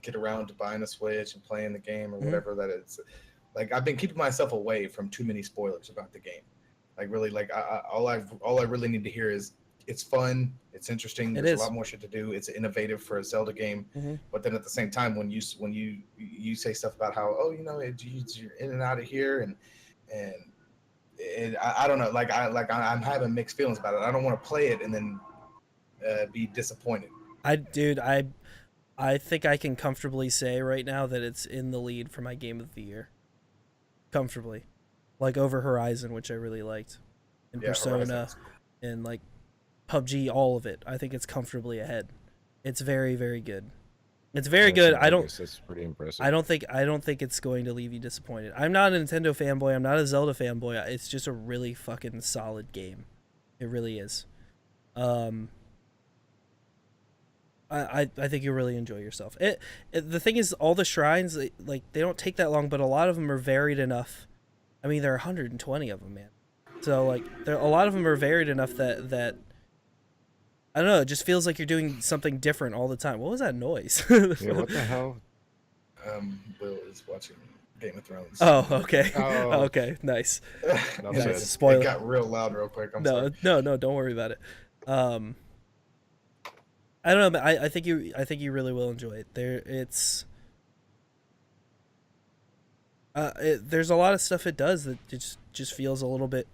get around to buying a Switch and playing the game or whatever, that it's like I've been keeping myself away from too many spoilers about the game. Like really, like all I really need to hear is it's fun, it's interesting. There's a lot more shit to do. It's innovative for a Zelda game, but then at the same time, when you say stuff about how you're in and out of here and I don't know, I'm having mixed feelings about it. I don't want to play it and then be disappointed. I think I can comfortably say right now that it's in the lead for my game of the year. Comfortably. Like over Horizon, which I really liked. And Persona and like PUBG, all of it. I think it's comfortably ahead. It's very, very good. It's very good. That's pretty impressive. I don't think it's going to leave you disappointed. I'm not a Nintendo fanboy. I'm not a Zelda fanboy. It's just a really fucking solid game. It really is. I think you'll really enjoy yourself. The thing is, all the shrines, like, they don't take that long, but a lot of them are varied enough. I mean, there are 120 of them, man. So like, a lot of them are varied enough that I don't know, it just feels like you're doing something different all the time. What was that noise? Yeah, what the hell? Will is watching Game of Thrones. Oh, okay. Oh. Okay, nice. Enough Nice. said. Spoiler. It got real loud real quick. I'm No, sorry. no, don't worry about it. I don't know, but I think you really will enjoy it. There's a lot of stuff it does that just feels a little bit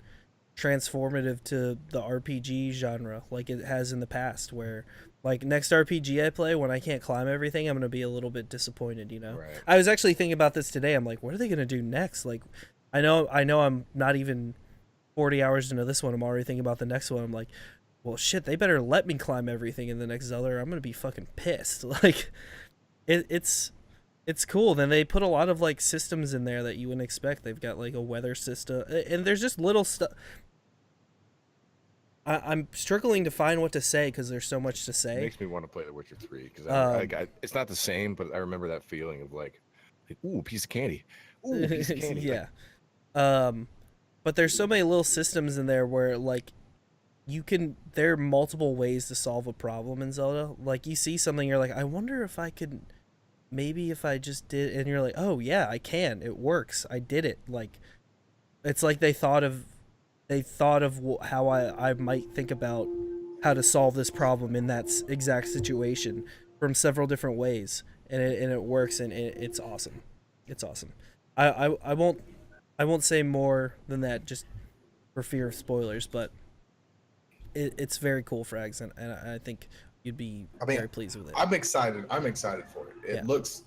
transformative to the RPG genre, like it has in the past. Where like next RPG I play, when I can't climb everything, I'm gonna be a little bit disappointed. Right. I was actually thinking about this today. I'm like, what are they gonna do next? Like, I know I'm not even 40 hours into this one. I'm already thinking about the next one. I'm like, well, shit, they better let me climb everything in the next Zelda, or I'm gonna be fucking pissed. Like, it's cool. Then they put a lot of like systems in there that you wouldn't expect. They've got like a weather system, and there's just little stuff. I'm struggling to find what to say because there's so much to It say. makes me want to play The Witcher 3 because it's not the same, but I remember that feeling of like ooh, piece of candy. Ooh, piece of candy. Yeah. But there's so many little systems in there where like there are multiple ways to solve a problem in Zelda. Like you see something, you're like, I wonder if I could, maybe if I just did, and you're like, oh yeah, I can. It works. I did it. Like, it's like they thought of how I might think about how to solve this problem in that exact situation from several different ways, and it works, and it's awesome. It's awesome. I won't say more than that just for fear of spoilers, but it's very cool, Frags, and I think you'd be very pleased with it. I'm excited for it. It looks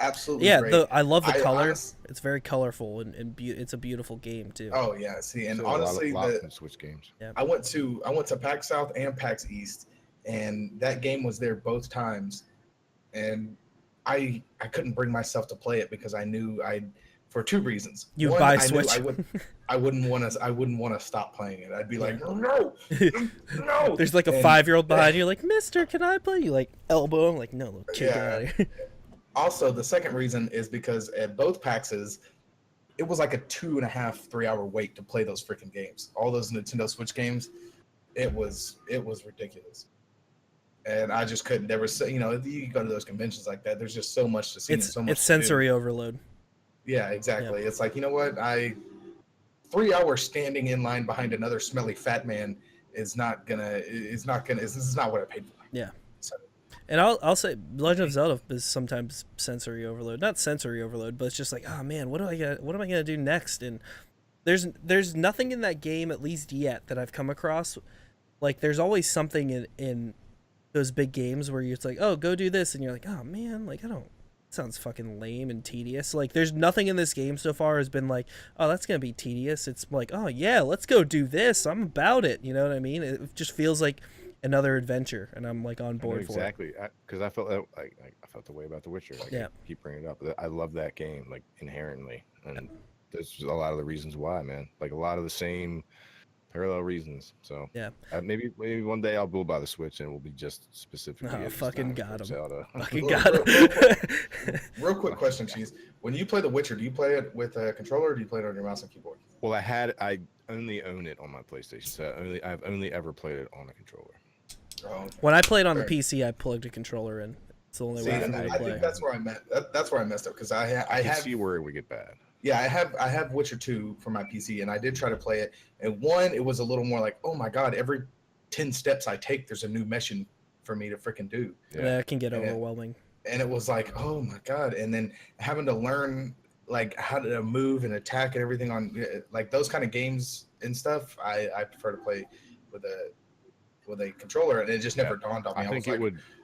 absolutely great. I love the color. It's very colorful and it's a beautiful game too. Oh yeah, see, and So honestly, a lot of Switch games. Yeah. I went to PAX South and PAX East, and that game was there both times, and I couldn't bring myself to play it because I knew for two reasons. You One, buy I Switch. I wouldn't want to stop playing it. I'd be like, no. There's like a 5-year-old behind you, like, Mister, can I play? You like elbow him, like, no, little kid, get out of here. Also, the second reason is because at both PAXs, it was like a 2.5, 3-hour wait to play those freaking games. All those Nintendo Switch games, it was ridiculous. And I just couldn't. There was, you go to those conventions like that. There's just so much to see. It's so much it's sensory overload. Yeah, exactly. Yeah. It's like, you know what? 3 hours standing in line behind another smelly fat man this is not what I paid for. Yeah. So. And I'll say Legend of Zelda is sometimes sensory overload. Not sensory overload, but it's just like, oh man, what am I gonna do next? And there's nothing in that game, at least yet, that I've come across. Like there's always something in those big games where it's like, oh, go do this, and you're like, oh man, like sounds fucking lame and tedious. Like there's nothing in this game so far has been like, oh, that's gonna be tedious. It's like, oh yeah, let's go do this, I'm about it, you know what I mean? It just feels like another adventure, and I'm like on board for it. Exactly, because I felt I felt the way about The Witcher. Like, I keep bringing it up. I love that game, like inherently, and there's a lot of the reasons why, man. Like a lot of the same parallel reasons. So yeah, maybe one day I'll buy the Switch and we'll be just specifically. Oh, fucking got him! Fucking got him! Real quick question, Cheese. When you play The Witcher, do you play it with a controller or do you play it on your mouse and keyboard? Well, I only own it on my PlayStation, so I've only ever played it on a controller. Oh, when I played on the PC, I plugged a controller in. It's the only way for me to play. I think that's where I messed up because I can see where it would get bad. Yeah, I have Witcher 2 for my PC, and I did try to play it. And one, it was a little more like, oh my god, every 10 steps I take, there's a new mission for me to freaking do. Yeah, it can get overwhelming. And it was like, oh my god, and then having to learn like how to move and attack and everything on like those kind of games and stuff. I prefer to play with a controller, and it just never dawned on me.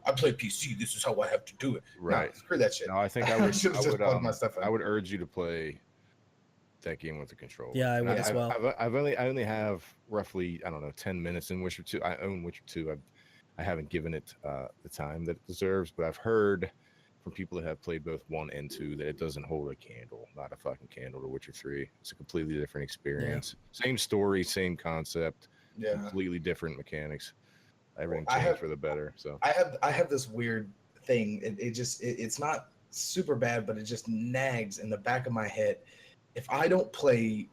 I play PC. This is how I have to do it. Right. No, screw that shit. No, I think I would urge you to play that game with the controller. Yeah, I would as well. I only have roughly 10 minutes in Witcher 2. I own Witcher 2. I haven't given it the time that it deserves, but I've heard from people that have played both 1 and 2 that it doesn't hold a candle, not a fucking candle to Witcher 3. It's a completely different experience. Yeah. Same story, same concept. Yeah. Completely different mechanics. Everything changed for the better. So I have this weird thing. It's not super bad, but it just nags in the back of my head. If I don't play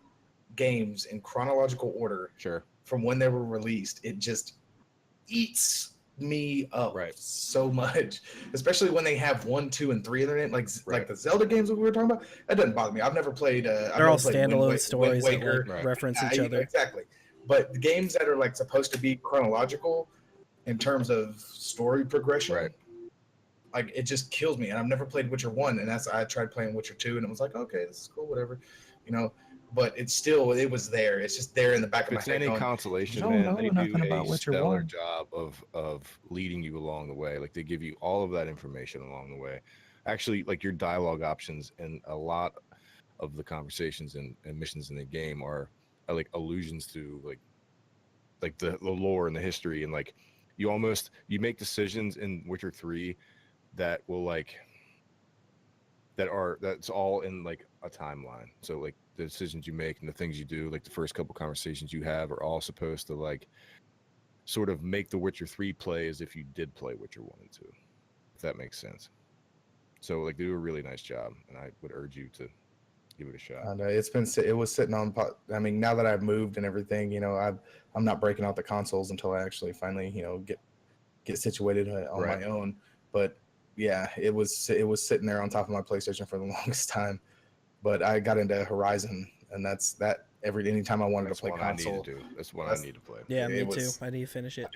games in chronological order, sure, from when they were released, it just eats me up Right. so much, especially when they have 1, 2, and 3 in their name, like Right. the Zelda games that we were talking about. That doesn't bother me. I've never played. I've They're all never played standalone stories that Waker. like Right. reference each other. Exactly. But the games that are like supposed to be chronological in terms of story progression, Right. like it just kills me. And I've never played Witcher 1, and I tried playing Witcher 2, and it was like, okay, this is cool, whatever, you know. But it was there. It's just there in the back If of my it's head. any Going, consolation, "You don't man, know they do nothing a about Witcher stellar 1." job of leading you along the way. Like they give you all of that information along the way. Actually, like your dialogue options and a lot of the conversations and missions in the game are like allusions to like the lore and the history, and like you make decisions in Witcher 3 that will like that's all in like a timeline. So like the decisions you make and the things you do, like the first couple conversations you have, are all supposed to like sort of make the Witcher 3 play as if you did play Witcher 1 and 2, if that makes sense. So like they do a really nice job, and I would urge you to give it a shot. And it was sitting on. I mean, now that I've moved and everything, I'm not breaking out the consoles until I actually finally, get situated on Right. my own. But yeah, it was sitting there on top of my PlayStation for the longest time. But I got into Horizon, and that's that. Anytime I wanted That's to play one console, I need to do. That's one I need to play. Yeah, me it was- too. I need to finish it.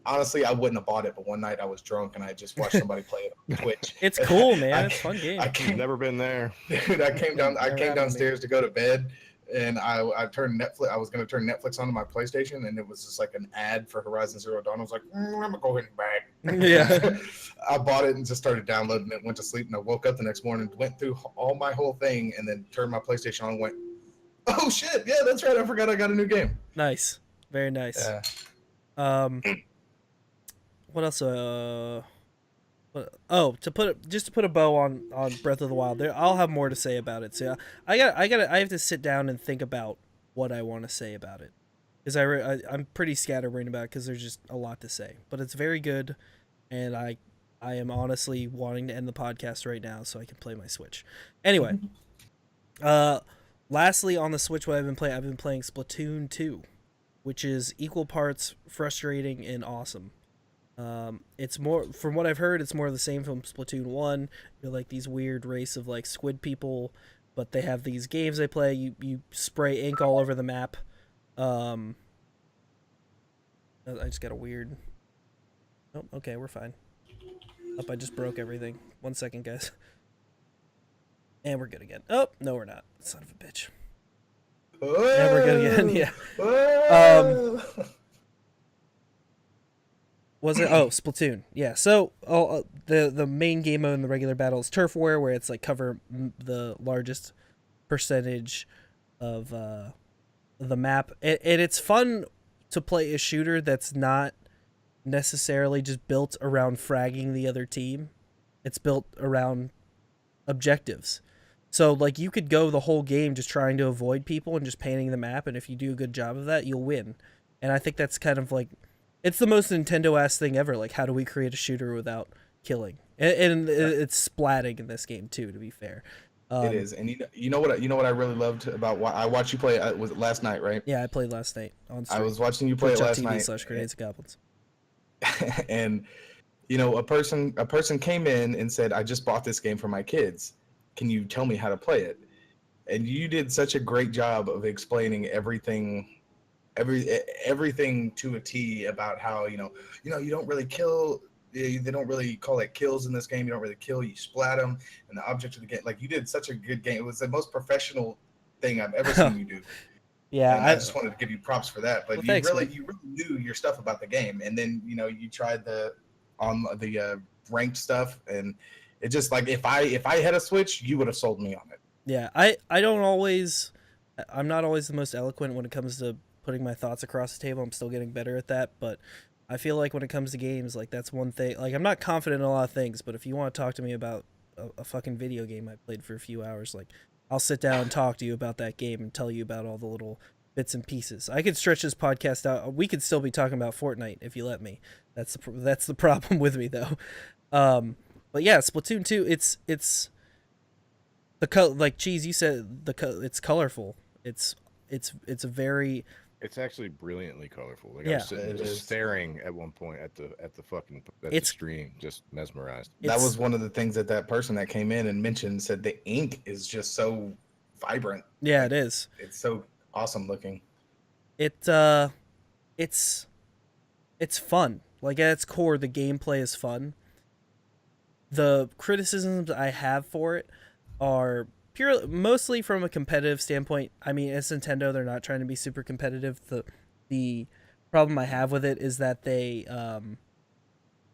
honestly, I wouldn't have bought it. But one night I was drunk and I just watched somebody play it on Twitch. It's cool, man. I- It's a fun game. I I've came, never been there. dude, I came Never happened downstairs to go to bed, and I turned Netflix. I was going to turn Netflix onto my PlayStation, and it was just like an ad for Horizon Zero Dawn. I was like, I'm gonna go ahead and buy it. Yeah. I bought it and just started downloading it. Went to sleep, and I woke up the next morning, went through all my whole thing, and then turned my PlayStation on and went, oh shit, yeah, that's right. I forgot I got a new game. Nice. Very nice. Yeah. What else? To put a bow on Breath of the Wild. I'll have more to say about it. So I have to sit down and think about what I want to say about it, because I'm pretty scatterbrained about it because there's just a lot to say. But it's very good, and I am honestly wanting to end the podcast right now so I can play my Switch. Anyway, lastly on the Switch, what I've been playing Splatoon 2, which is equal parts frustrating and awesome. It's more, from what I've heard, it's more of the same from Splatoon 1. You're like these weird race of like squid people, but they have these games they play. You spray ink all over the map. I just got a weird... Oh, okay, we're fine. I just broke everything. 1 second, guys. And we're good again. Oh, no, we're not. Son of a bitch. Yeah, we're good again, yeah. Was it? Oh, Splatoon. Yeah. So, the main game mode in the regular battle is Turf War, where it's like cover the largest percentage of the map, and it's fun to play a shooter that's not necessarily just built around fragging the other team. It's built around objectives. So, like, you could go the whole game just trying to avoid people and just painting the map, and if you do a good job of that, you'll win. And I think that's kind of like... It's the most Nintendo-ass thing ever. Like, how do we create a shooter without killing? And it's splatting in this game too, to be fair. It is, and you know what I really loved about I watched you play. Was it last night, right? Yeah, I played last night on stream. I was watching you play it last night. /Grenades and Goblins. And a person came in and said, "I just bought this game for my kids. Can you tell me how to play it?" And you did such a great job of explaining everything to a T about how you don't really kill. They don't really call it kills in this game. You don't really kill. You splat them, and the object of the game. Like, you did such a good game. It was the most professional thing I've ever seen you do. Yeah, and I just wanted to give you props for that. But well, you really knew your stuff about the game, and then you tried the ranked stuff, and it just like if I had a Switch, you would have sold me on it. Yeah, I'm not always the most eloquent when it comes to putting my thoughts across the table. I'm still getting better at that, but I feel like when it comes to games, like, that's one thing. Like, I'm not confident in a lot of things, but if you want to talk to me about a fucking video game I played for a few hours, like, I'll sit down and talk to you about that game and tell you about all the little bits and pieces. I could stretch this podcast out. We could still be talking about Fortnite if you let me. That's the problem with me, though. But yeah, Splatoon 2, it's like Cheese, you said, it's colorful. It's a very It's actually brilliantly colorful. Like I Yeah. was sitting It just is. staring at one point at the fucking the It's- stream, just mesmerized. That It's- was one of the things that person that came in and mentioned, said the ink is just so vibrant. Yeah, Like, it is. It's so awesome looking. It's fun. Like at its core, the gameplay is fun. The criticisms I have for it are mostly from a competitive standpoint. I mean, it's Nintendo; they're not trying to be super competitive. The problem I have with it is that they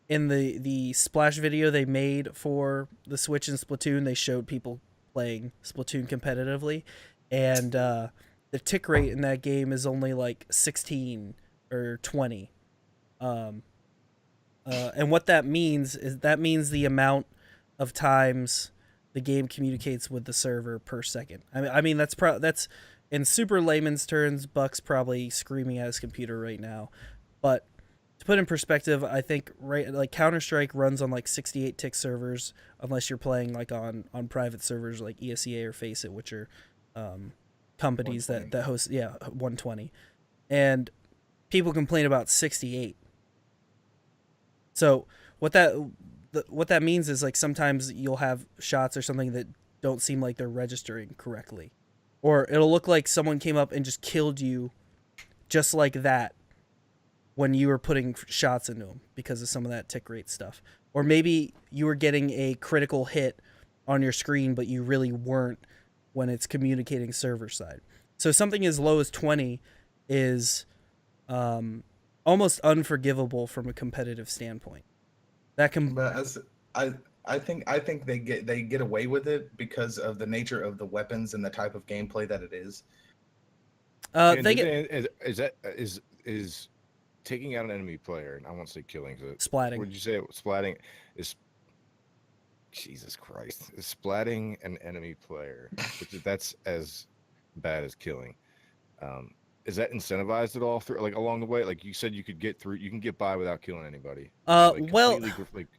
in the splash video they made for the Switch and Splatoon, they showed people playing Splatoon competitively, and the tick rate in that game is only like 16 or 20. And what that means is the amount of times the game communicates with the server per second. I mean that's in super layman's terms. Buck's probably screaming at his computer right now, but to put in perspective, I think like Counter-Strike runs on like 68 tick servers, unless you're playing like on private servers like ESEA or Faceit, which are companies that host 120, and people complain about 68. So what that means is like sometimes you'll have shots or something that don't seem like they're registering correctly, or it'll look like someone came up and just killed you just like that when you were putting shots into them because of some of that tick rate stuff. Or maybe you were getting a critical hit on your screen, but you really weren't when it's communicating server side. So something as low as 20 is almost unforgivable from a competitive standpoint. That can, But as I think they get away with it because of the nature of the weapons and the type of gameplay that it is. they get Is taking out an enemy player, and I won't say killing. splatting. What did you say? Splatting is. Jesus Christ! Is splatting an enemy player, that's as bad as killing. Is that incentivized at all through like along the way? Like you said, you can get by without killing anybody. Well,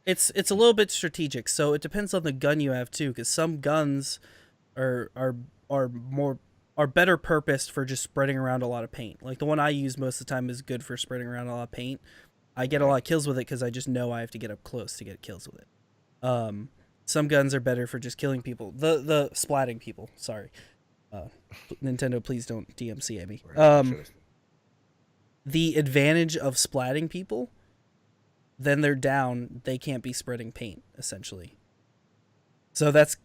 it's a little bit strategic, so it depends on the gun you have too, because some guns are better purposed for just spreading around a lot of paint. Like the one I use most of the time is good for spreading around a lot of paint. I get a lot of kills with it because I just know I have to get up close to get kills with it. Some guns are better for just killing people. The splatting people. Sorry. Nintendo, please don't DMCA me. The advantage of splatting people, then they're down. They can't be spreading paint, essentially. So that's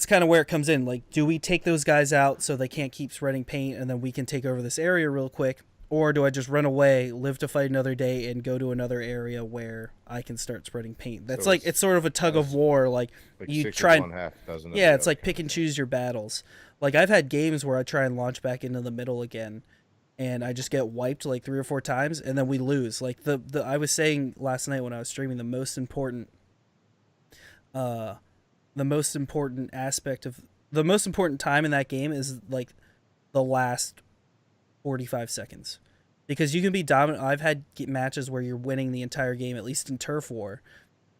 kind of where it comes in. Like, do we take those guys out so they can't keep spreading paint, and then we can take over this area real quick? Or do I just run away, live to fight another day, and go to another area where I can start spreading paint? That's so it's sort of a tug of war. Like you try and it's like pick and choose your battles. Like I've had games where I try and launch back into the middle again, and I just get wiped like 3 or 4 times, and then we lose. Like the I was saying last night when I was streaming, the most important time in that game is like the last 45 seconds, because you can be dominant. I've had matches where you're winning the entire game, at least in Turf War,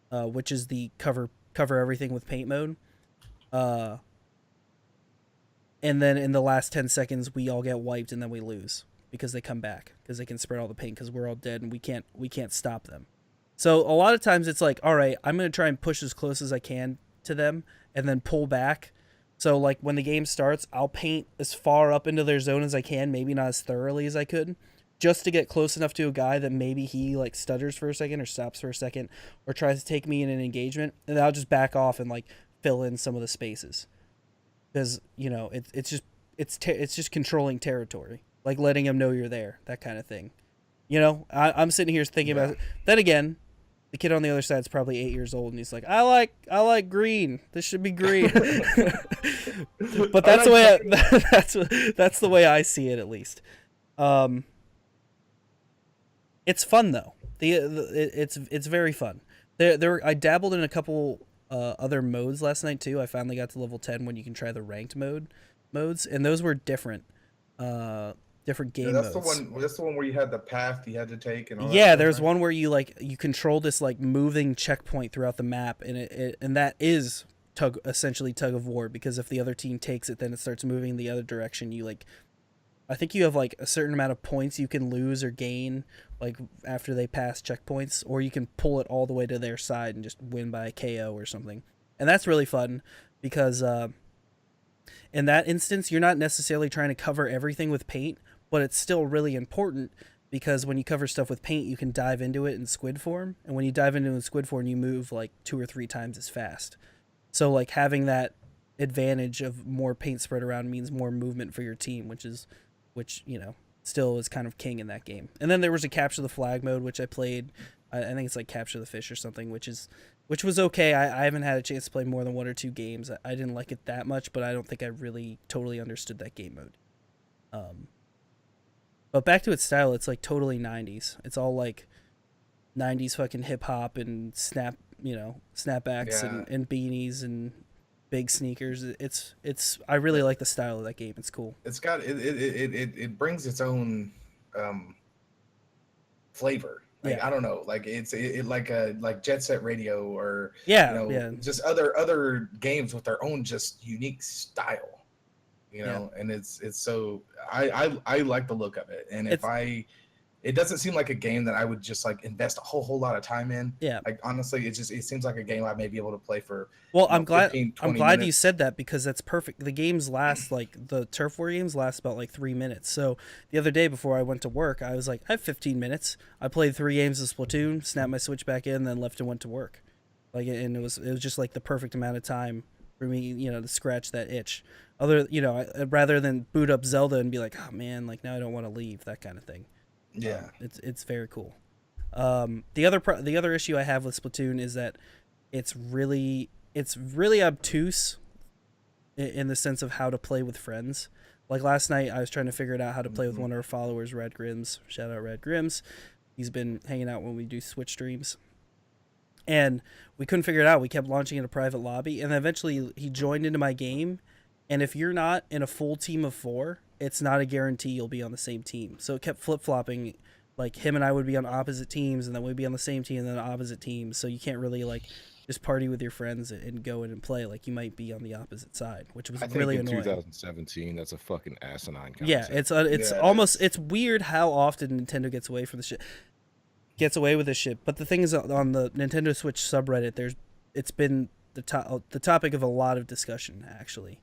which is the cover everything with paint mode, and then in the last 10 seconds we all get wiped and then we lose because they come back because they can spread all the paint because we're all dead and we can't stop them. So a lot of times it's like, all right, I'm going to try and push as close as I can to them and then pull back. So, like, when the game starts, I'll paint as far up into their zone as I can, maybe not as thoroughly as I could, just to get close enough to a guy that maybe he, like, stutters for a second or stops for a second or tries to take me in an engagement, and then I'll just back off and, like, fill in some of the spaces. Because, you know, it's just controlling territory, like letting him know you're there, that kind of thing. You know, I'm sitting here thinking about it. Then again, the kid on the other side is probably 8 years old, and he's like, "I like green. This should be green." But that's the way that's the way I see it, at least. It's fun though. It's very fun. I dabbled in a couple other modes last night too. I finally got to level 10 when you can try the ranked modes, and those were different. Different game modes. That's the one where you had the path you had to take and all yeah, that there's stuff, right? one where you control this like moving checkpoint throughout the map, and that is essentially tug of war, because if the other team takes it, then it starts moving the other direction. You like I think you have like a certain amount of points you can lose or gain like after they pass checkpoints, or you can pull it all the way to their side and just win by a KO or something. And that's really fun because in that instance, you're not necessarily trying to cover everything with paint, but it's still really important because when you cover stuff with paint, you can dive into it in squid form. And when you dive into it in squid form, you move like 2 or 3 times as fast. So like having that advantage of more paint spread around means more movement for your team, which still is kind of king in that game. And then there was a capture the flag mode, which I played. I think it's like capture the fish or something, which was okay. I haven't had a chance to play more than 1 or 2 games. I didn't like it that much, but I don't think I really totally understood that game mode. But back to its style, it's like totally 90s. It's all like 90s fucking hip hop and snapbacks and beanies and big sneakers. It's I really like the style of that game. It's cool. It's got it brings its own flavor. Like, I don't know, like it's like Jet Set Radio or just other games with their own just unique style. And it's so I like the look of it, and it doesn't seem like a game that I would just like invest a whole lot of time in. Yeah, like honestly, it seems like a game I may be able to play for. I'm glad 15, I'm glad minutes. you said that, because that's perfect. The games last like the turf war games last about like 3 minutes. So the other day before I went to work, I was like, I have 15 minutes. I played 3 games of Splatoon, snapped my Switch back in, then left and went to work. Like, and it was just like the perfect amount of time for me, to scratch that itch. Rather than boot up Zelda and be like, oh man, like now I don't want to leave, that kind of thing. Yeah, it's very cool. The other issue I have with Splatoon is that it's really obtuse in the sense of how to play with friends. Like last night, I was trying to figure it out how to play with one of our followers, Red Grims. Shout out Red Grims. He's been hanging out when we do Switch streams. And we couldn't figure it out. We kept launching in a private lobby, and then eventually he joined into my game. And if you're not in a full team of 4, it's not a guarantee you'll be on the same team. So it kept flip-flopping. Like, him and I would be on opposite teams, and then we'd be on the same team and then opposite teams. So you can't really, like, just party with your friends and go in and play. Like, you might be on the opposite side, which was really annoying. In 2017, that's a fucking asinine concept. Yeah, it's weird how often Nintendo gets away with this shit. But the thing is, on the Nintendo Switch subreddit, it's been the topic of a lot of discussion, actually.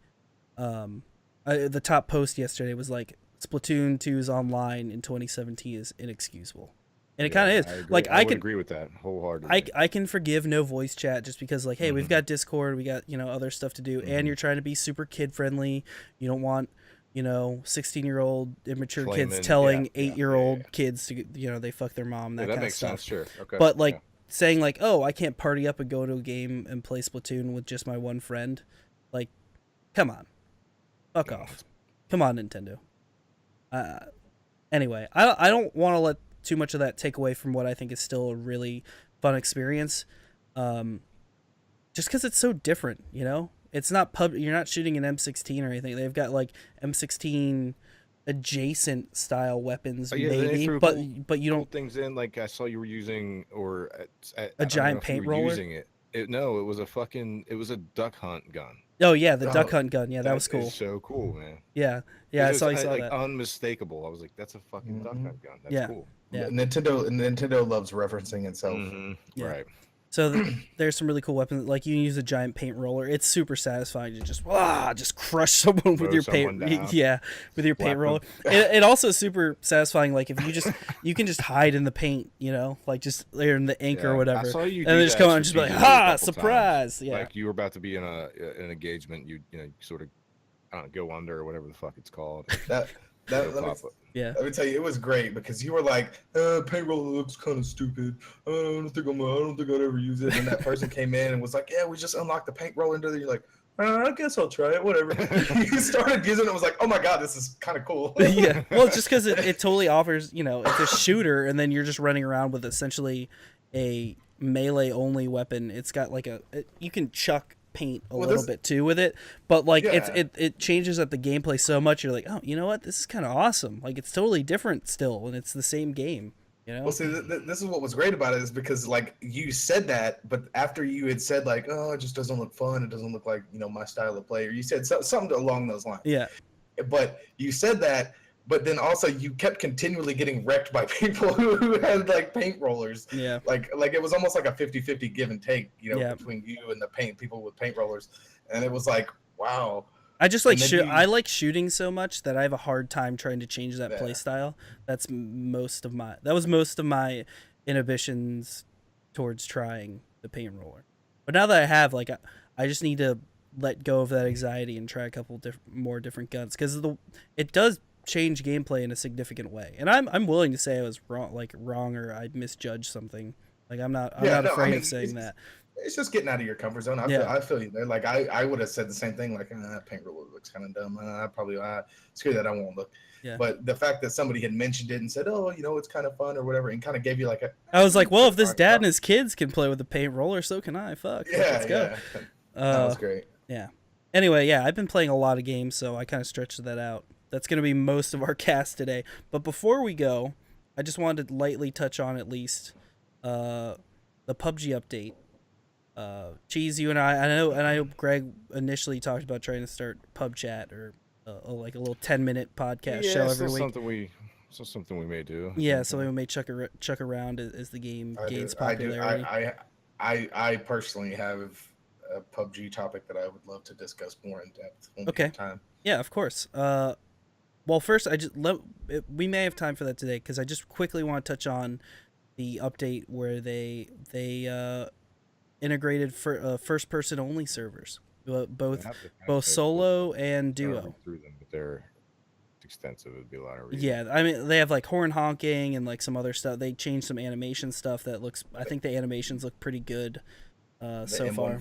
The top post yesterday was like, Splatoon 2's online in 2017 is inexcusable. And it kind of is. Like, I would agree with that wholeheartely. I can forgive no voice chat just because, like, hey, we've got Discord, we got, other stuff to do, and you're trying to be super kid friendly. You don't want, 16-year-old immature kids telling 8-year-old kids to, they fuck their mom, that kind of stuff. That makes sense, sure. Okay. But, like, saying, like, oh, I can't party up and go to a game and play Splatoon with just my one friend. Like, come on. Fuck off. Come on, Nintendo. Anyway, I don't want to let too much of that take away from what I think is still a really fun experience. Just because it's so different, It's not you're not shooting an M16 or anything. They've got like M16 adjacent style weapons, maybe, but you don't things in. Like I saw you were using a giant paint roller. Using it. No, it was a duck hunt gun. Oh yeah, the duck hunt gun. Yeah, that was cool. So cool, man. Yeah. I saw that. Unmistakable. I was like, that's a fucking duck hunt gun. That's cool. Yeah. Nintendo loves referencing itself. Yeah. Right. So there's some really cool weapons. Like, you can use a giant paint roller. It's super satisfying to just crush someone with your paint. Yeah, with your paint roller. It also is super satisfying. Like, if you can just hide in the paint, like just layer in the ink or whatever. I saw you and then just come out and just be like, surprise! Yeah. Like you were about to be in an engagement. You sort of go under or whatever the fuck it's called. Let me tell you, it was great because you were like, paint roller looks kind of stupid. I don't think I'd ever use it. And that person came in and was like, yeah, we just unlocked the paint roller into there. You're like, I guess I'll try it, whatever. You started using it and was like, oh my god, this is kind of cool. Yeah, well, just because it totally offers, it's a shooter, and then you're just running around with essentially a melee only weapon. It's got like you can chuck paint a little bit too with it, but like it changes up the gameplay so much. You're like, oh, you know what, this is kind of awesome. Like, it's totally different still, and it's the same game. Well, see, this is what was great about it, is because like you said that, but after you had said like, oh, it just doesn't look fun, it doesn't look like my style of play, or you said something along those lines. Yeah. But you said that, but then also you kept continually getting wrecked by people who had like paint rollers. Yeah. Like it was almost like a 50-50 give and take, Yeah. between you and the people with paint rollers. And it was like, wow. I just like I like shooting so much that I have a hard time trying to change that play style. That was most of my inhibitions towards trying the paint roller. But now that I have, like, I just need to let go of that anxiety and try a couple more different guns, because it does change gameplay in a significant way. And I'm willing to say I was wrong, or I misjudged something. Like, I'm not afraid of saying that. It's just getting out of your comfort zone. I feel you there. Like I would have said the same thing. Like, that paint roller looks kind of dumb. I probably screw that. I won't look. Yeah. But the fact that somebody had mentioned it and said, "Oh, it's kind of fun" or whatever, and kind of gave you like I was like, well, if this dad and his kids can play with the paint roller, so can I. Fuck. Yeah, let's go. That was great. Yeah. Anyway, yeah, I've been playing a lot of games, so I kind of stretched that out. That's going to be most of our cast today. But before we go, I just wanted to lightly touch on at least the PUBG update. Cheese, you and I know Greg initially talked about trying to start pub chat, or like a little 10-minute podcast show every week. Something we may do. Yeah, something we may chuck around as the game gains popularity. I personally have a PUBG topic that I would love to discuss more in depth when we have time. Yeah, of course. Well, first, we may have time for that today, because I just quickly want to touch on the update where they integrated for first-person only servers, both solo and duo. Through them, but they're extensive. It'd be a lot of reading. Yeah, I mean, they have like horn honking and like some other stuff. They changed some animation stuff that looks. I think the animations look pretty good so far.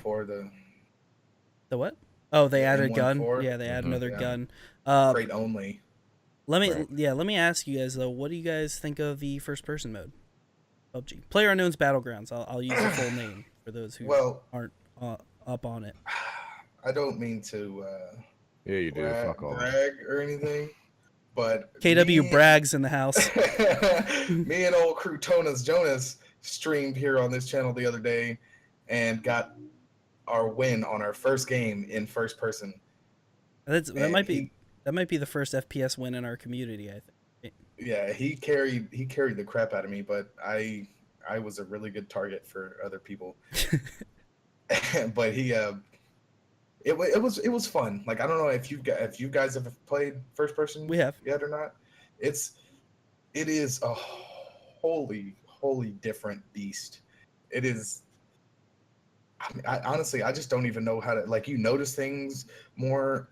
The what? Oh, they added a gun. Yeah, they added another gun. Crate only. Let me ask you guys though. What do you guys think of the first-person mode? PUBG. PlayerUnknown's Battlegrounds. I'll use the full name for those who aren't up on it. I don't mean to yeah, you do. Fuck off. Brag or anything, but KW Brags in the house. Me and old Croutonas Jonas streamed here on this channel the other day and got our win on our first game in first person. That might be the first FPS win in our community, I think. Yeah, he carried the crap out of me, but I was a really good target for other people. But he it was fun. Like, I don't know if you guys have played first person. We have yet or not. It is a wholly different beast. It is. I honestly, I just don't even know how to, like, you notice things more,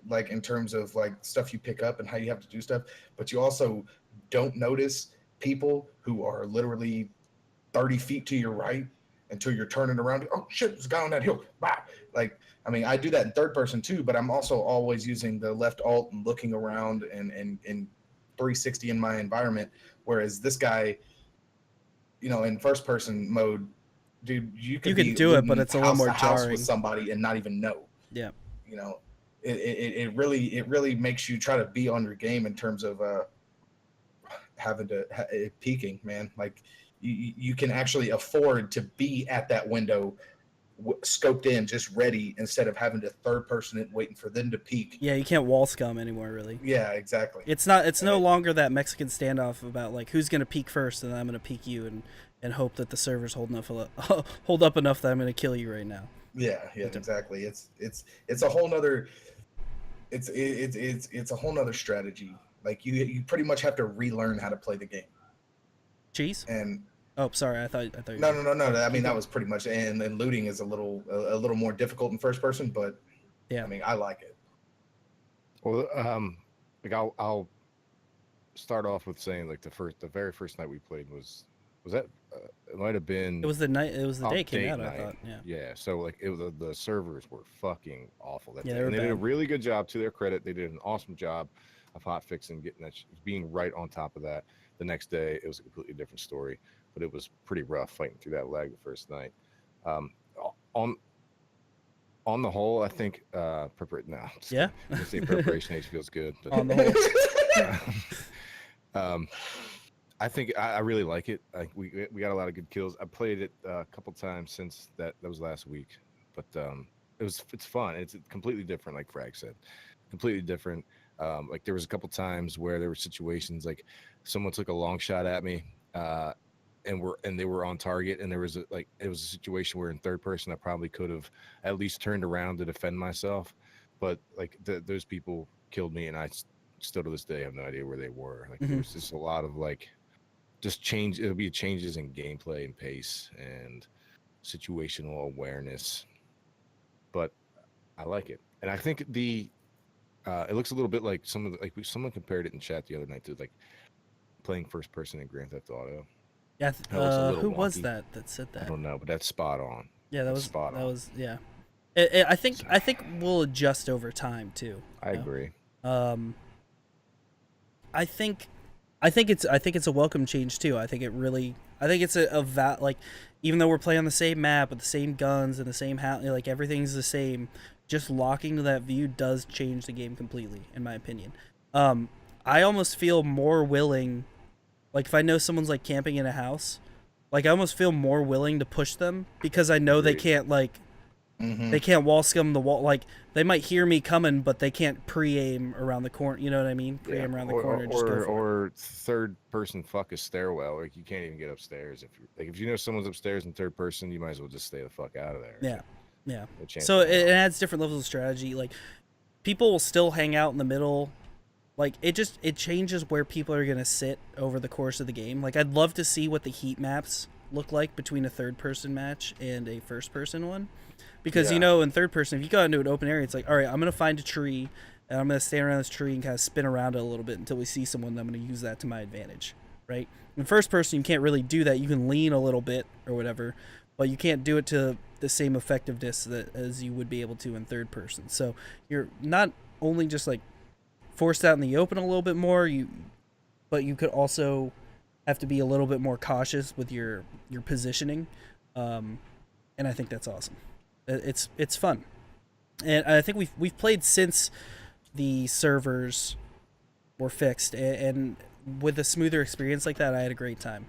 like in terms of like stuff you pick up and how you have to do stuff, but you also don't notice people who are literally 30 feet to your right until you're turning around. Oh shit, there's a guy on that hill. Bah! Like, I mean, I do that in third person too, but I'm also always using the left alt and looking around and 360 in my environment. Whereas this guy, in first person mode, dude, you can do it, but it's a little more jarring with somebody and not even know. Yeah. It really makes you try to be on your game in terms of having to peeking, man. Like, you can actually afford to be at that window, scoped in, just ready, instead of having to third person it, waiting for them to peek. Yeah, you can't wall scum anymore, really. Yeah, exactly. It's no longer that Mexican standoff about like who's gonna peek first, and I'm gonna peek you and hope that the servers hold up enough that I'm gonna kill you right now. Yeah, exactly. It's a whole nother. It's a whole nother strategy. Like, you pretty much have to relearn how to play the game. Cheese? And oh, sorry, I thought you No. I mean, that was pretty much, and then looting is a little more difficult in first person, but yeah, I mean, I like it. Well, like I'll start off with saying, like, the very first night we played was that it might have been. It was the night. It was the day it came out. Night. I thought. Yeah. Yeah. So like the servers were fucking awful. That day. And they did a really good job. To their credit, they did an awesome job of hot fixing, getting that, being right on top of that. The next day, it was a completely different story, but it was pretty rough fighting through that lag the first night. On the whole, I think preparation age feels good. But, on the whole. I think I really like it. We got a lot of good kills. I played it a couple times since that was last week, but it's fun. It's completely different, like Frag said, completely different. Like there was a couple times where there were situations like someone took a long shot at me, and they were on target, and there was it was a situation where in third person I probably could have at least turned around to defend myself, but like those people killed me, and still to this day have no idea where they were. Like there was just a lot of like just change. It'll be changes in gameplay and pace and situational awareness, but I like it, and I think it looks a little bit like someone compared it in chat the other night to like playing first person in Grand Theft Auto. Yeah. Who wonky. was that said that? I don't know, but that's spot on. Yeah, that was yeah. I think we'll adjust over time too. I agree. I think it's a welcome change too. I think it's like, even though we're playing on the same map with the same guns and the same like everything's the same, just locking to that view does change the game completely, in my opinion. I almost feel more willing, like if I know someone's like camping in a house, like I almost feel more willing to push them because I know they can't like they can't wall scum the wall. Like they might hear me coming, but they can't pre-aim around the corner. You know what I mean? Pre-aim around the corner. And just go for it. Or third person fuck a stairwell. Like you can't even get upstairs if you know someone's upstairs in third person, you might as well just stay the fuck out of there. Yeah, yeah. So it adds different levels of strategy. Like people will still hang out in the middle. Like it changes where people are gonna sit over the course of the game. Like I'd love to see what the heat maps look like between a third person match and a first person one. Because, in third person, if you go into an open area, it's like, all right, I'm going to find a tree, and I'm going to stand around this tree and kind of spin around it a little bit until we see someone, and I'm going to use that to my advantage, right? In first person, you can't really do that. You can lean a little bit or whatever, but you can't do it to the same effectiveness as you would be able to in third person. So you're not only just, like, forced out in the open a little bit more, but you could also have to be a little bit more cautious with your positioning, and I think that's awesome. It's fun, and I think we've played since the servers were fixed, and with a smoother experience like that, I had a great time.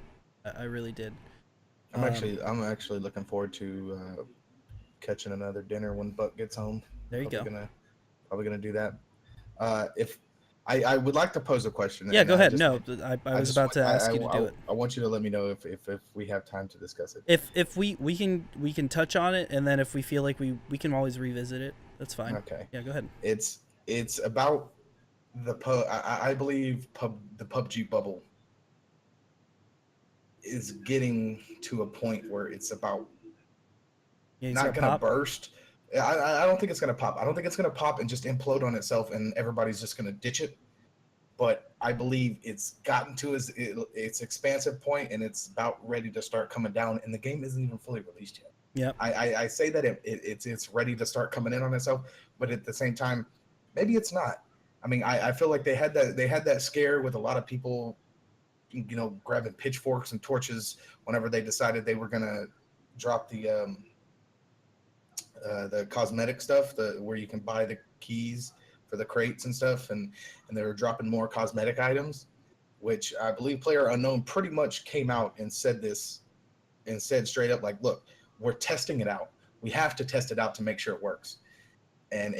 I really did. I'm actually looking forward to catching another dinner when Buck gets home. There you go. Probably gonna do that. If I would like to pose a question. Yeah, go ahead. I was about to ask you to do it. I want you to let me know if we have time to discuss it. If we can touch on it, and then if we feel like we can always revisit it. That's fine. Okay. Yeah, go ahead. It's about I believe the PUBG bubble is getting to a point where it's about not gonna burst. I don't think it's going to pop. I don't think it's going to pop and just implode on itself and everybody's just going to ditch it. But I believe it's gotten to its expansive point and it's about ready to start coming down. And the game isn't even fully released yet. Yeah. I say that it's ready to start coming in on itself, but at the same time, maybe it's not. I mean, I feel like they had that scare with a lot of people, grabbing pitchforks and torches whenever they decided they were going to drop the cosmetic stuff, where you can buy the keys for the crates and stuff, and they were dropping more cosmetic items, which I believe PlayerUnknown pretty much came out and said this, and said straight up, like, look, we're testing it out. We have to test it out to make sure it works. And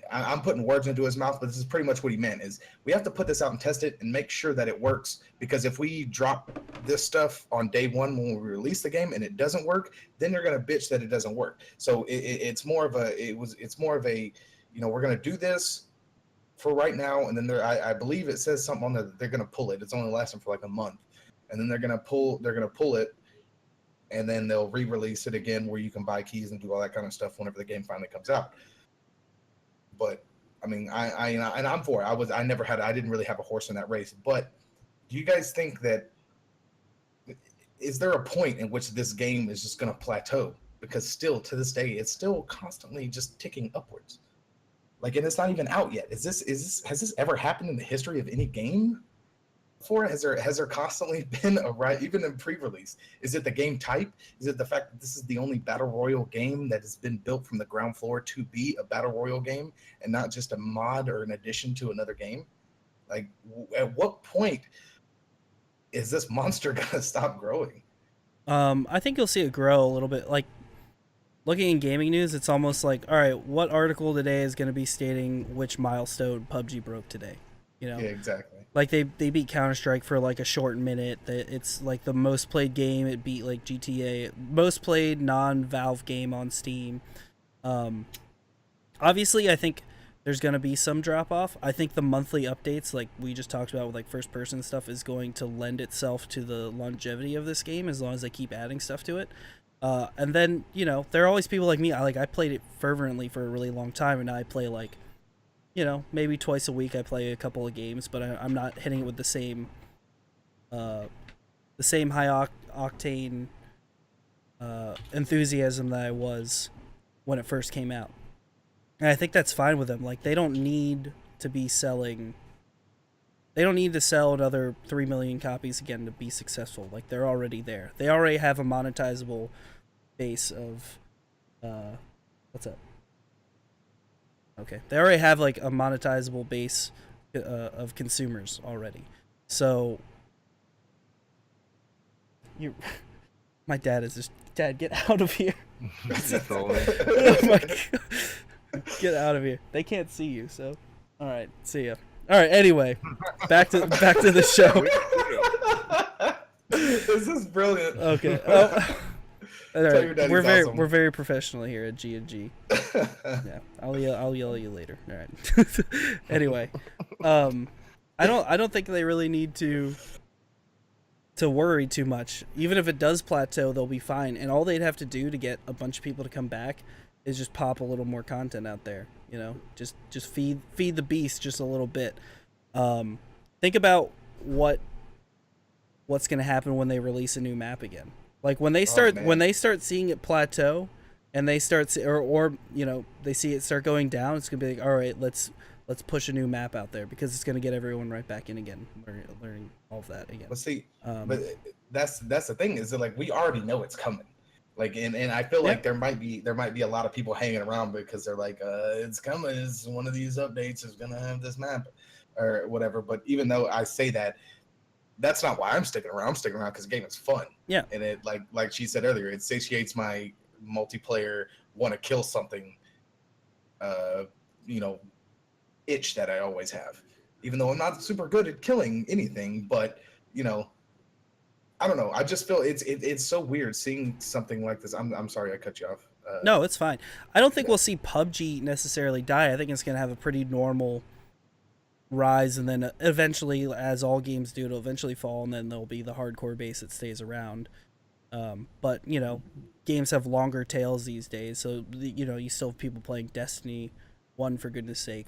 I'm putting words into his mouth, but this is pretty much what he meant, is we have to put this out and test it and make sure that it works, because if we drop this stuff on day one when we release the game and it doesn't work, then they're going to bitch that it doesn't work. So it's more of a we're going to do this for right now, and then I believe it says something on that they're going to pull it. It's only lasting for like a month, and then they're going to pull it, and then they'll re-release it again where you can buy keys and do all that kind of stuff whenever the game finally comes out. But I mean, I'm for it. I didn't really have a horse in that race. But do you guys think that, is there a point in which this game is just going to plateau? Because still to this day, it's still constantly just ticking upwards. Like, and it's not even out yet. Has this ever happened in the history of any game before? Has there constantly been even in pre-release? Is it the game type? Is it the fact that this is the only battle royale game that has been built from the ground floor to be a battle royale game and not just a mod or an addition to another game? Like, at what point is this monster gonna stop growing? I think you'll see it grow a little bit. Like looking in gaming news, it's almost like, all right, what article today is going to be stating which milestone PUBG broke today? You know, Yeah, exactly. like they beat Counter-Strike for like a short minute. It's like the most played game. It beat like GTA, most played non-Valve game on Steam. Obviously, I think there's going to be some drop off. I think the monthly updates, like we just talked about with like first person stuff, is going to lend itself to the longevity of this game as long as they keep adding stuff to it. And then, you know, there are always people like me. I played it fervently for a really long time, and now I play like, you know, maybe twice a week I play a couple of games, but I'm not hitting it with the same high octane enthusiasm that I was when it first came out. And I think that's fine with them. Like, they don't need to be selling. They don't need to sell another 3 million copies again to be successful. Like, they're already there. They already have a monetizable base of. What's up? Okay, they already have like a monetizable base of consumers already. So, you, my dad is just, Dad, get out of here. Oh my God. Get out of here. They can't see you, so. All right, see ya. All right, anyway, back to the show. This is brilliant. Okay. All right. We're very professional here at G&G. Yeah, I'll yell at you later. All right. Anyway, I don't think they really need to worry too much. Even if it does plateau, they'll be fine. And all they'd have to do to get a bunch of people to come back is just pop a little more content out there. You know, just feed the beast just a little bit. Think about what's gonna happen when they release a new map again. Like when they start seeing it plateau, and they start or you know, they see it start going down, it's gonna be like, all right, let's push a new map out there because it's gonna get everyone right back in again, learning all of that again. Let's see, but that's the thing, is that like we already know it's coming. Like, and I feel like there might be a lot of people hanging around because they're like, it's coming. It's one of these updates is gonna have this map or whatever. But even though I say that, that's not why I'm sticking around. I'm sticking around because the game is fun. Yeah. And it like she said earlier, it satiates my multiplayer want to kill something, you know, itch that I always have. Even though I'm not super good at killing anything, but you know, I don't know. I just feel it's so weird seeing something like this. I'm sorry I cut you off. No, it's fine. I don't think we'll see PUBG necessarily die. I think it's gonna have a pretty normal rise, and then eventually, as all games do, it'll eventually fall, and then there'll be the hardcore base that stays around. But you know, games have longer tails these days, so you know, you still have people playing Destiny 1, for goodness sake.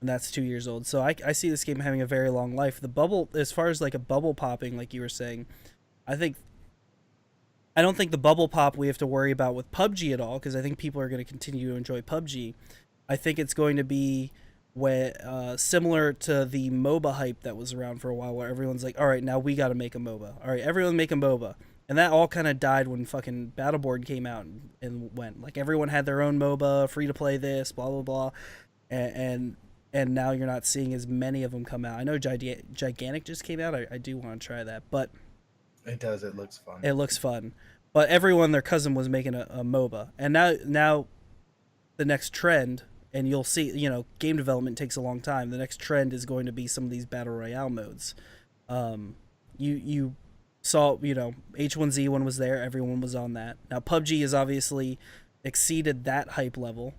And that's 2 years old. So I see this game having a very long life. The bubble, as far as like a bubble popping, like you were saying, I don't think the bubble pop we have to worry about with PUBG at all, because I think people are going to continue to enjoy PUBG. I think it's going to be similar to the MOBA hype that was around for a while, where everyone's like, all right, now we got to make a MOBA. All right, everyone make a MOBA. And that all kind of died when fucking Battleborn came out and went. Like, everyone had their own MOBA, free to play this, blah, blah, blah. And now you're not seeing as many of them come out. I know Gigantic just came out. I do want to try that, but it does. It looks fun. It looks fun, but everyone, their cousin, was making a MOBA, and now the next trend, and you'll see, you know, game development takes a long time. The next trend is going to be some of these battle royale modes. You saw, you know, H1Z1 was there. Everyone was on that. Now PUBG has obviously exceeded that hype level.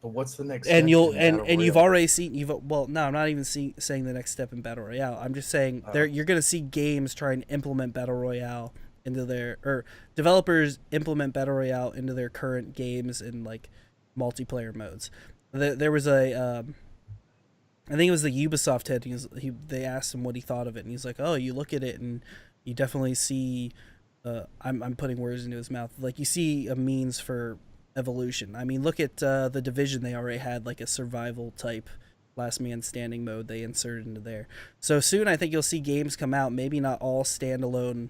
But what's the next? And you've already seen well, no, I'm not even saying the next step in battle royale. I'm just saying you're going to see games try and implement battle royale into developers implement battle royale into their current games in like multiplayer modes. There was I think it was the Ubisoft head. They asked him what he thought of it, and he's like, "Oh, you look at it and you definitely see." I'm putting words into his mouth. Like, you see a means for evolution. I mean, look at the Division. They already had like a survival type last man standing mode they inserted into there. So soon I think you'll see games come out, maybe not all standalone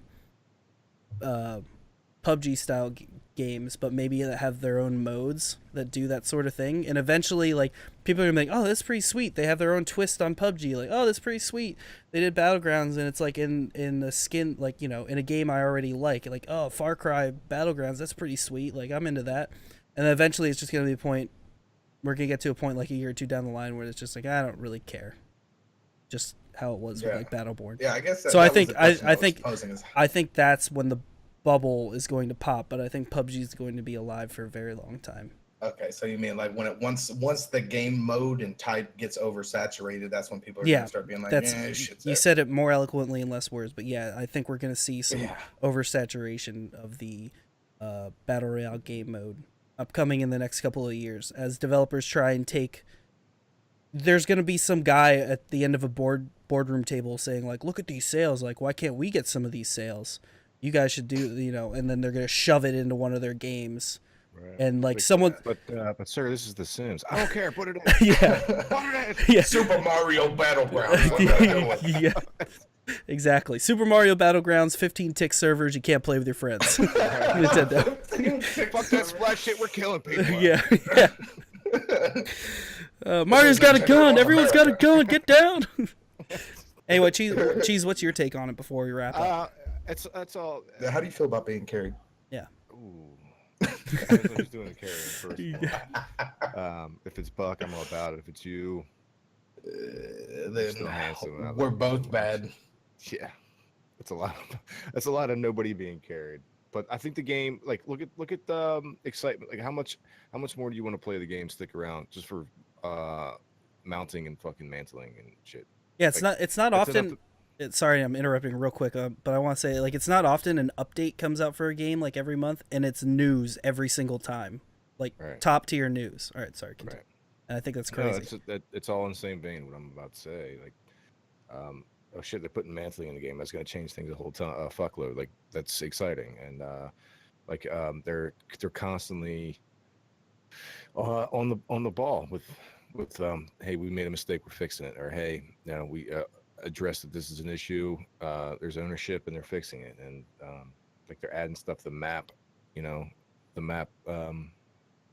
PUBG style games, but maybe that have their own modes that do that sort of thing. And eventually, like, people are gonna be like, oh, that's pretty sweet. They have their own twist on PUBG. Like, oh, that's pretty sweet. They did Battlegrounds, and it's like in the skin, like, you know, in a game I already like, oh, Far Cry Battlegrounds, that's pretty sweet. Like, I'm into that. And then eventually, it's just gonna be a point. We're gonna get to a point like a year or two down the line where it's just like, I don't really care. Just how it was with like Battleborn. Yeah, I guess. So I think I think that's when the bubble is going to pop, but I think PUBG is going to be alive for a very long time. Okay, so you mean like when it once the game mode and type gets oversaturated, that's when people are gonna start being like, you said it more eloquently in less words, but yeah, I think we're gonna see some oversaturation of the battle royale game mode upcoming in the next couple of years as developers try and take. There's gonna be some guy at the end of a boardroom table saying like, look at these sales, like why can't we get some of these sales? You guys should do, you know, and then they're gonna shove it into one of their games, and like someone. But sir, this is The Sims. I don't care. Put it in. Yeah. Super Mario Battlegrounds. Yeah. Exactly. Super Mario Battlegrounds, 15-tick servers. You can't play with your friends. Nintendo. Fuck that splash shit. We're killing people. Yeah. Mario's got a gun. Everyone's got a gun. Get down. Anyway, Cheese, what's your take on it before we wrap up? That's all. How do you feel about being carried? Yeah. Ooh. Who's doing the carrying first? If it's Buck, I'm all about it. If it's you, then we're both bad. Yeah, that's a lot of nobody being carried. But I think the game, like, look at the excitement. Like, how much more do you want to play the game? Stick around just for mounting and fucking mantling and shit. Yeah, it's not often. Sorry, I'm interrupting real quick, but I want to say, like, it's not often an update comes out for a game like every month, and it's news every single time, like top tier news. All right, sorry, continue. Right. And I think that's crazy. No, it's all in the same vein. What I'm about to say, like, oh shit, they're putting mantling in the game. That's gonna change things a whole ton, fuckload. Like, that's exciting, and they're constantly on the ball with hey, we made a mistake, we're fixing it, or hey, you know, we address that this is an issue, there's ownership and they're fixing it, and like they're adding stuff to the map, you know, the map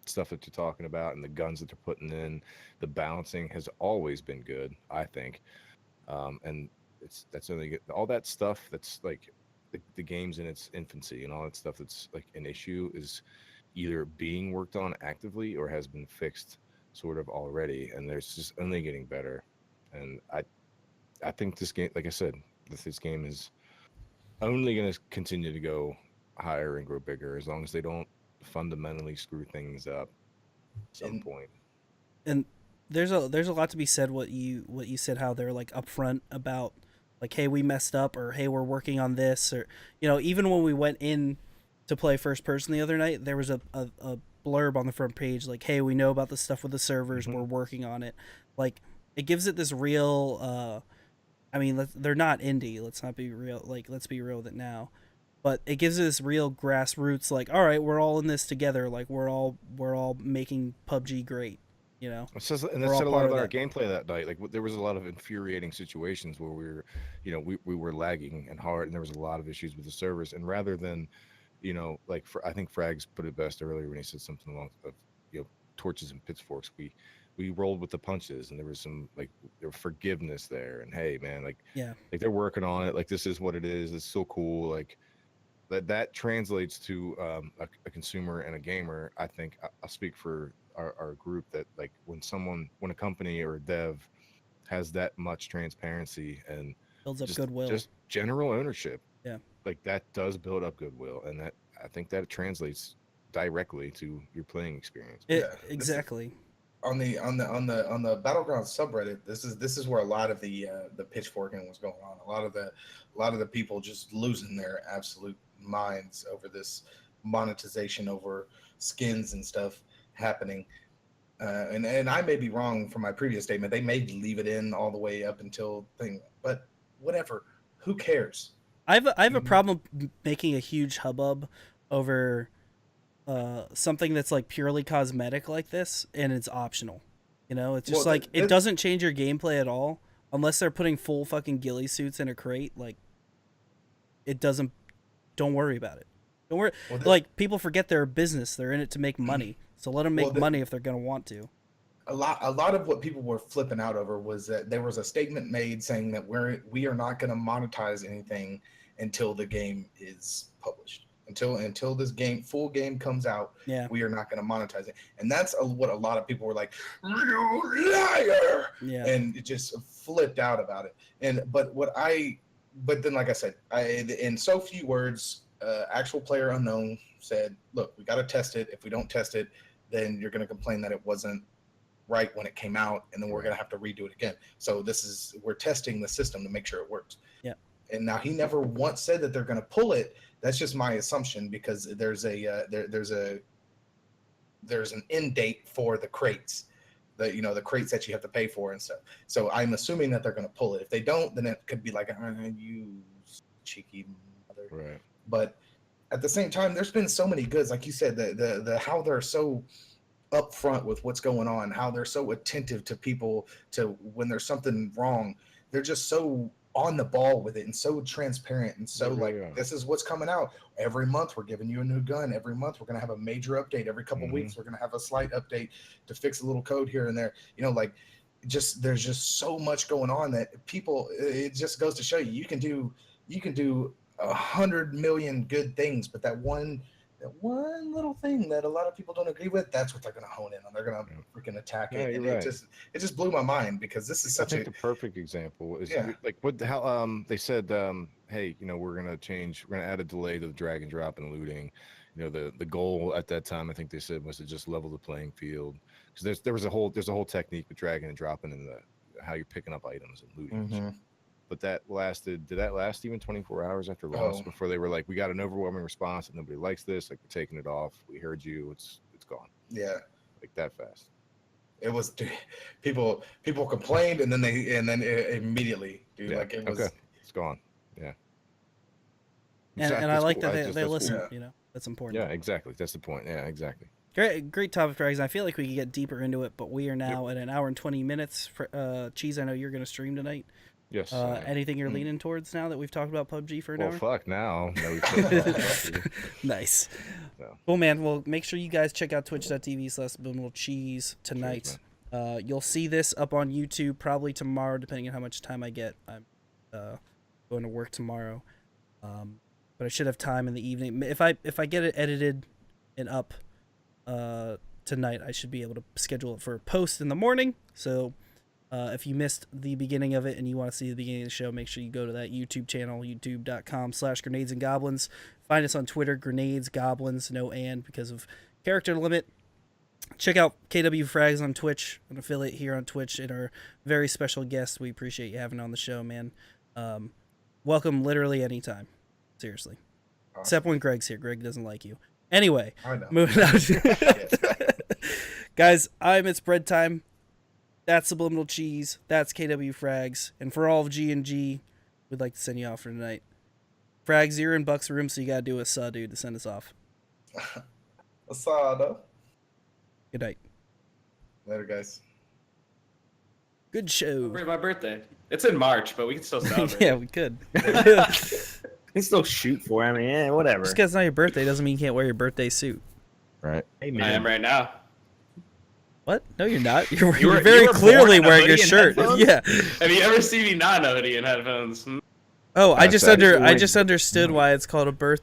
stuff that you're talking about, and the guns that they're putting in. The balancing has always been good, I think, and that's only all that stuff that's like the game's in its infancy, and all that stuff that's like an issue is either being worked on actively or has been fixed sort of already, and there's just only getting better. And I think this game, like I said, this game is only going to continue to go higher and grow bigger as long as they don't fundamentally screw things up at some point. And there's a lot to be said what you said, how they're like upfront about like, hey, we messed up, or hey, we're working on this, or, you know, even when we went in to play first person the other night, there was a blurb on the front page like, hey, we know about the stuff with the servers, we're working on it. Like, it gives it this real I mean, they're not indie, let's not be real, like, let's be real with it now, but it gives it this real grassroots, like, all right, we're all in this together, like, we're all making PUBG great, you know. And that said a lot about our gameplay that night. Like, there was a lot of infuriating situations where we were, you know, we were lagging and hard, and there was a lot of issues with the servers, and rather than, you know, like, I think Frags put it best earlier when he said something along of, you know, torches and pitchforks. We rolled with the punches, and there was some, like, there was forgiveness there, and hey, man, like, yeah, like, they're working on it. Like, this is what it is. It's so cool. Like, that translates to a consumer and a gamer. I think I'll speak for our group that, like, when a company or a dev has that much transparency and builds up goodwill, just general ownership. Yeah. Like, that does build up goodwill, and that, I think that translates directly to your playing experience. Exactly. On the Battleground subreddit, this is where a lot of the pitchforking was going on. A lot of the people just losing their absolute minds over this monetization over skins and stuff happening. And I may be wrong from my previous statement. They may leave it in all the way up until thing, but whatever. Who cares? I have a problem making a huge hubbub over something that's like purely cosmetic like this, and it's optional. You know, it's just it doesn't change your gameplay at all unless they're putting full fucking ghillie suits in a crate. Like, it doesn't. Don't worry about it. Don't worry. Well, Like, people forget they're a business. They're in it to make money. So let them make money if they're going to want to. A lot of what people were flipping out over was that there was a statement made saying that we are not going to monetize anything until the game is published. Until this full game comes out, we are not going to monetize it. And that's what a lot of people were like, "You liar!" Yeah. And it just flipped out about it. But then, like I said, in so few words, actual player unknown said, "Look, we got to test it. If we don't test it, then you're going to complain that it wasn't right when it came out, and then we're going to have to redo it again. So we're testing the system to make sure it works." Yeah. And now he never once said that they're going to pull it. That's just my assumption, because there's an end date for the crates, the crates that you have to pay for and stuff. So I'm assuming that they're going to pull it. If they don't, then it could be like, you cheeky mother. Right. But at the same time, there's been so many goods, like you said, the how they're so upfront with what's going on, how they're so attentive to people, to when there's something wrong. They're just so on the ball with it and so transparent and so this is what's coming out every month. We're giving you a new gun every month. We're going to have a major update every couple weeks. We're going to have a slight update to fix a little code here and there. There's just so much going on that people, it just goes to show you can do 100 million good things, but that one little thing that a lot of people don't agree with, that's what they're going to hone in on. They're going to freaking attack it. And it just blew my mind, because this is such the perfect example is they said, hey, we're going to add a delay to the drag and drop and looting. The goal at that time, I think they said, was to just level the playing field, because there's a whole technique with dragging and dropping and how you're picking up items and looting. But did that last even 24 hours after launch before they were like, we got an overwhelming response and nobody likes this, like, we're taking it off, we heard you, it's gone. Yeah, like that fast. It was people complained, and then immediately, it was it's gone. Yeah. And I like cool. that they listen. That's important. Yeah, exactly. That's the point. Yeah, exactly. Great topic, Drags. I feel like we could get deeper into it, but we are now at an hour and 20 minutes. Cheese, I know you're going to stream tonight. Yes. Anything you're leaning towards now that we've talked about PUBG for an hour? Fuck now. Nice. So. Cool, man. Well, make sure you guys check out twitch.tv/boomlittlecheese tonight. Cheers, you'll see this up on YouTube probably tomorrow, depending on how much time I get. I'm going to work tomorrow, but I should have time in the evening. If I get it edited and up tonight, I should be able to schedule it for a post in the morning. So if you missed the beginning of it and you want to see the beginning of the show, make sure you go to that YouTube channel, youtube.com/grenades and goblins. Find us on Twitter, grenades, goblins, no and, because of character limit. Check out KW Frags on Twitch, an affiliate here on Twitch, and our very special guest. We appreciate you having on the show, man. Welcome literally anytime. Seriously. Awesome. Except when Greg's here. Greg doesn't like you. Anyway, moving on. Guys, it's bread time. That's Subliminal Cheese. That's KW Frags. And for all of G&G, we'd like to send you off for tonight. Frags, you're in Buck's room, so you gotta do a saw, dude, to send us off. A saw, though. Good night. Later, guys. Good show. Celebrate my birthday. It's in March, but we can still celebrate. Yeah, we could. You can still shoot for him. Whatever. Just because it's not your birthday doesn't mean you can't wear your birthday suit. Right. Hey, man. I am right now. What? No, you're not. You're very clearly wearing your shirt. Yeah. Have you ever seen me not in a hoodie and headphones? Oh, I just understood why it's called a birthday.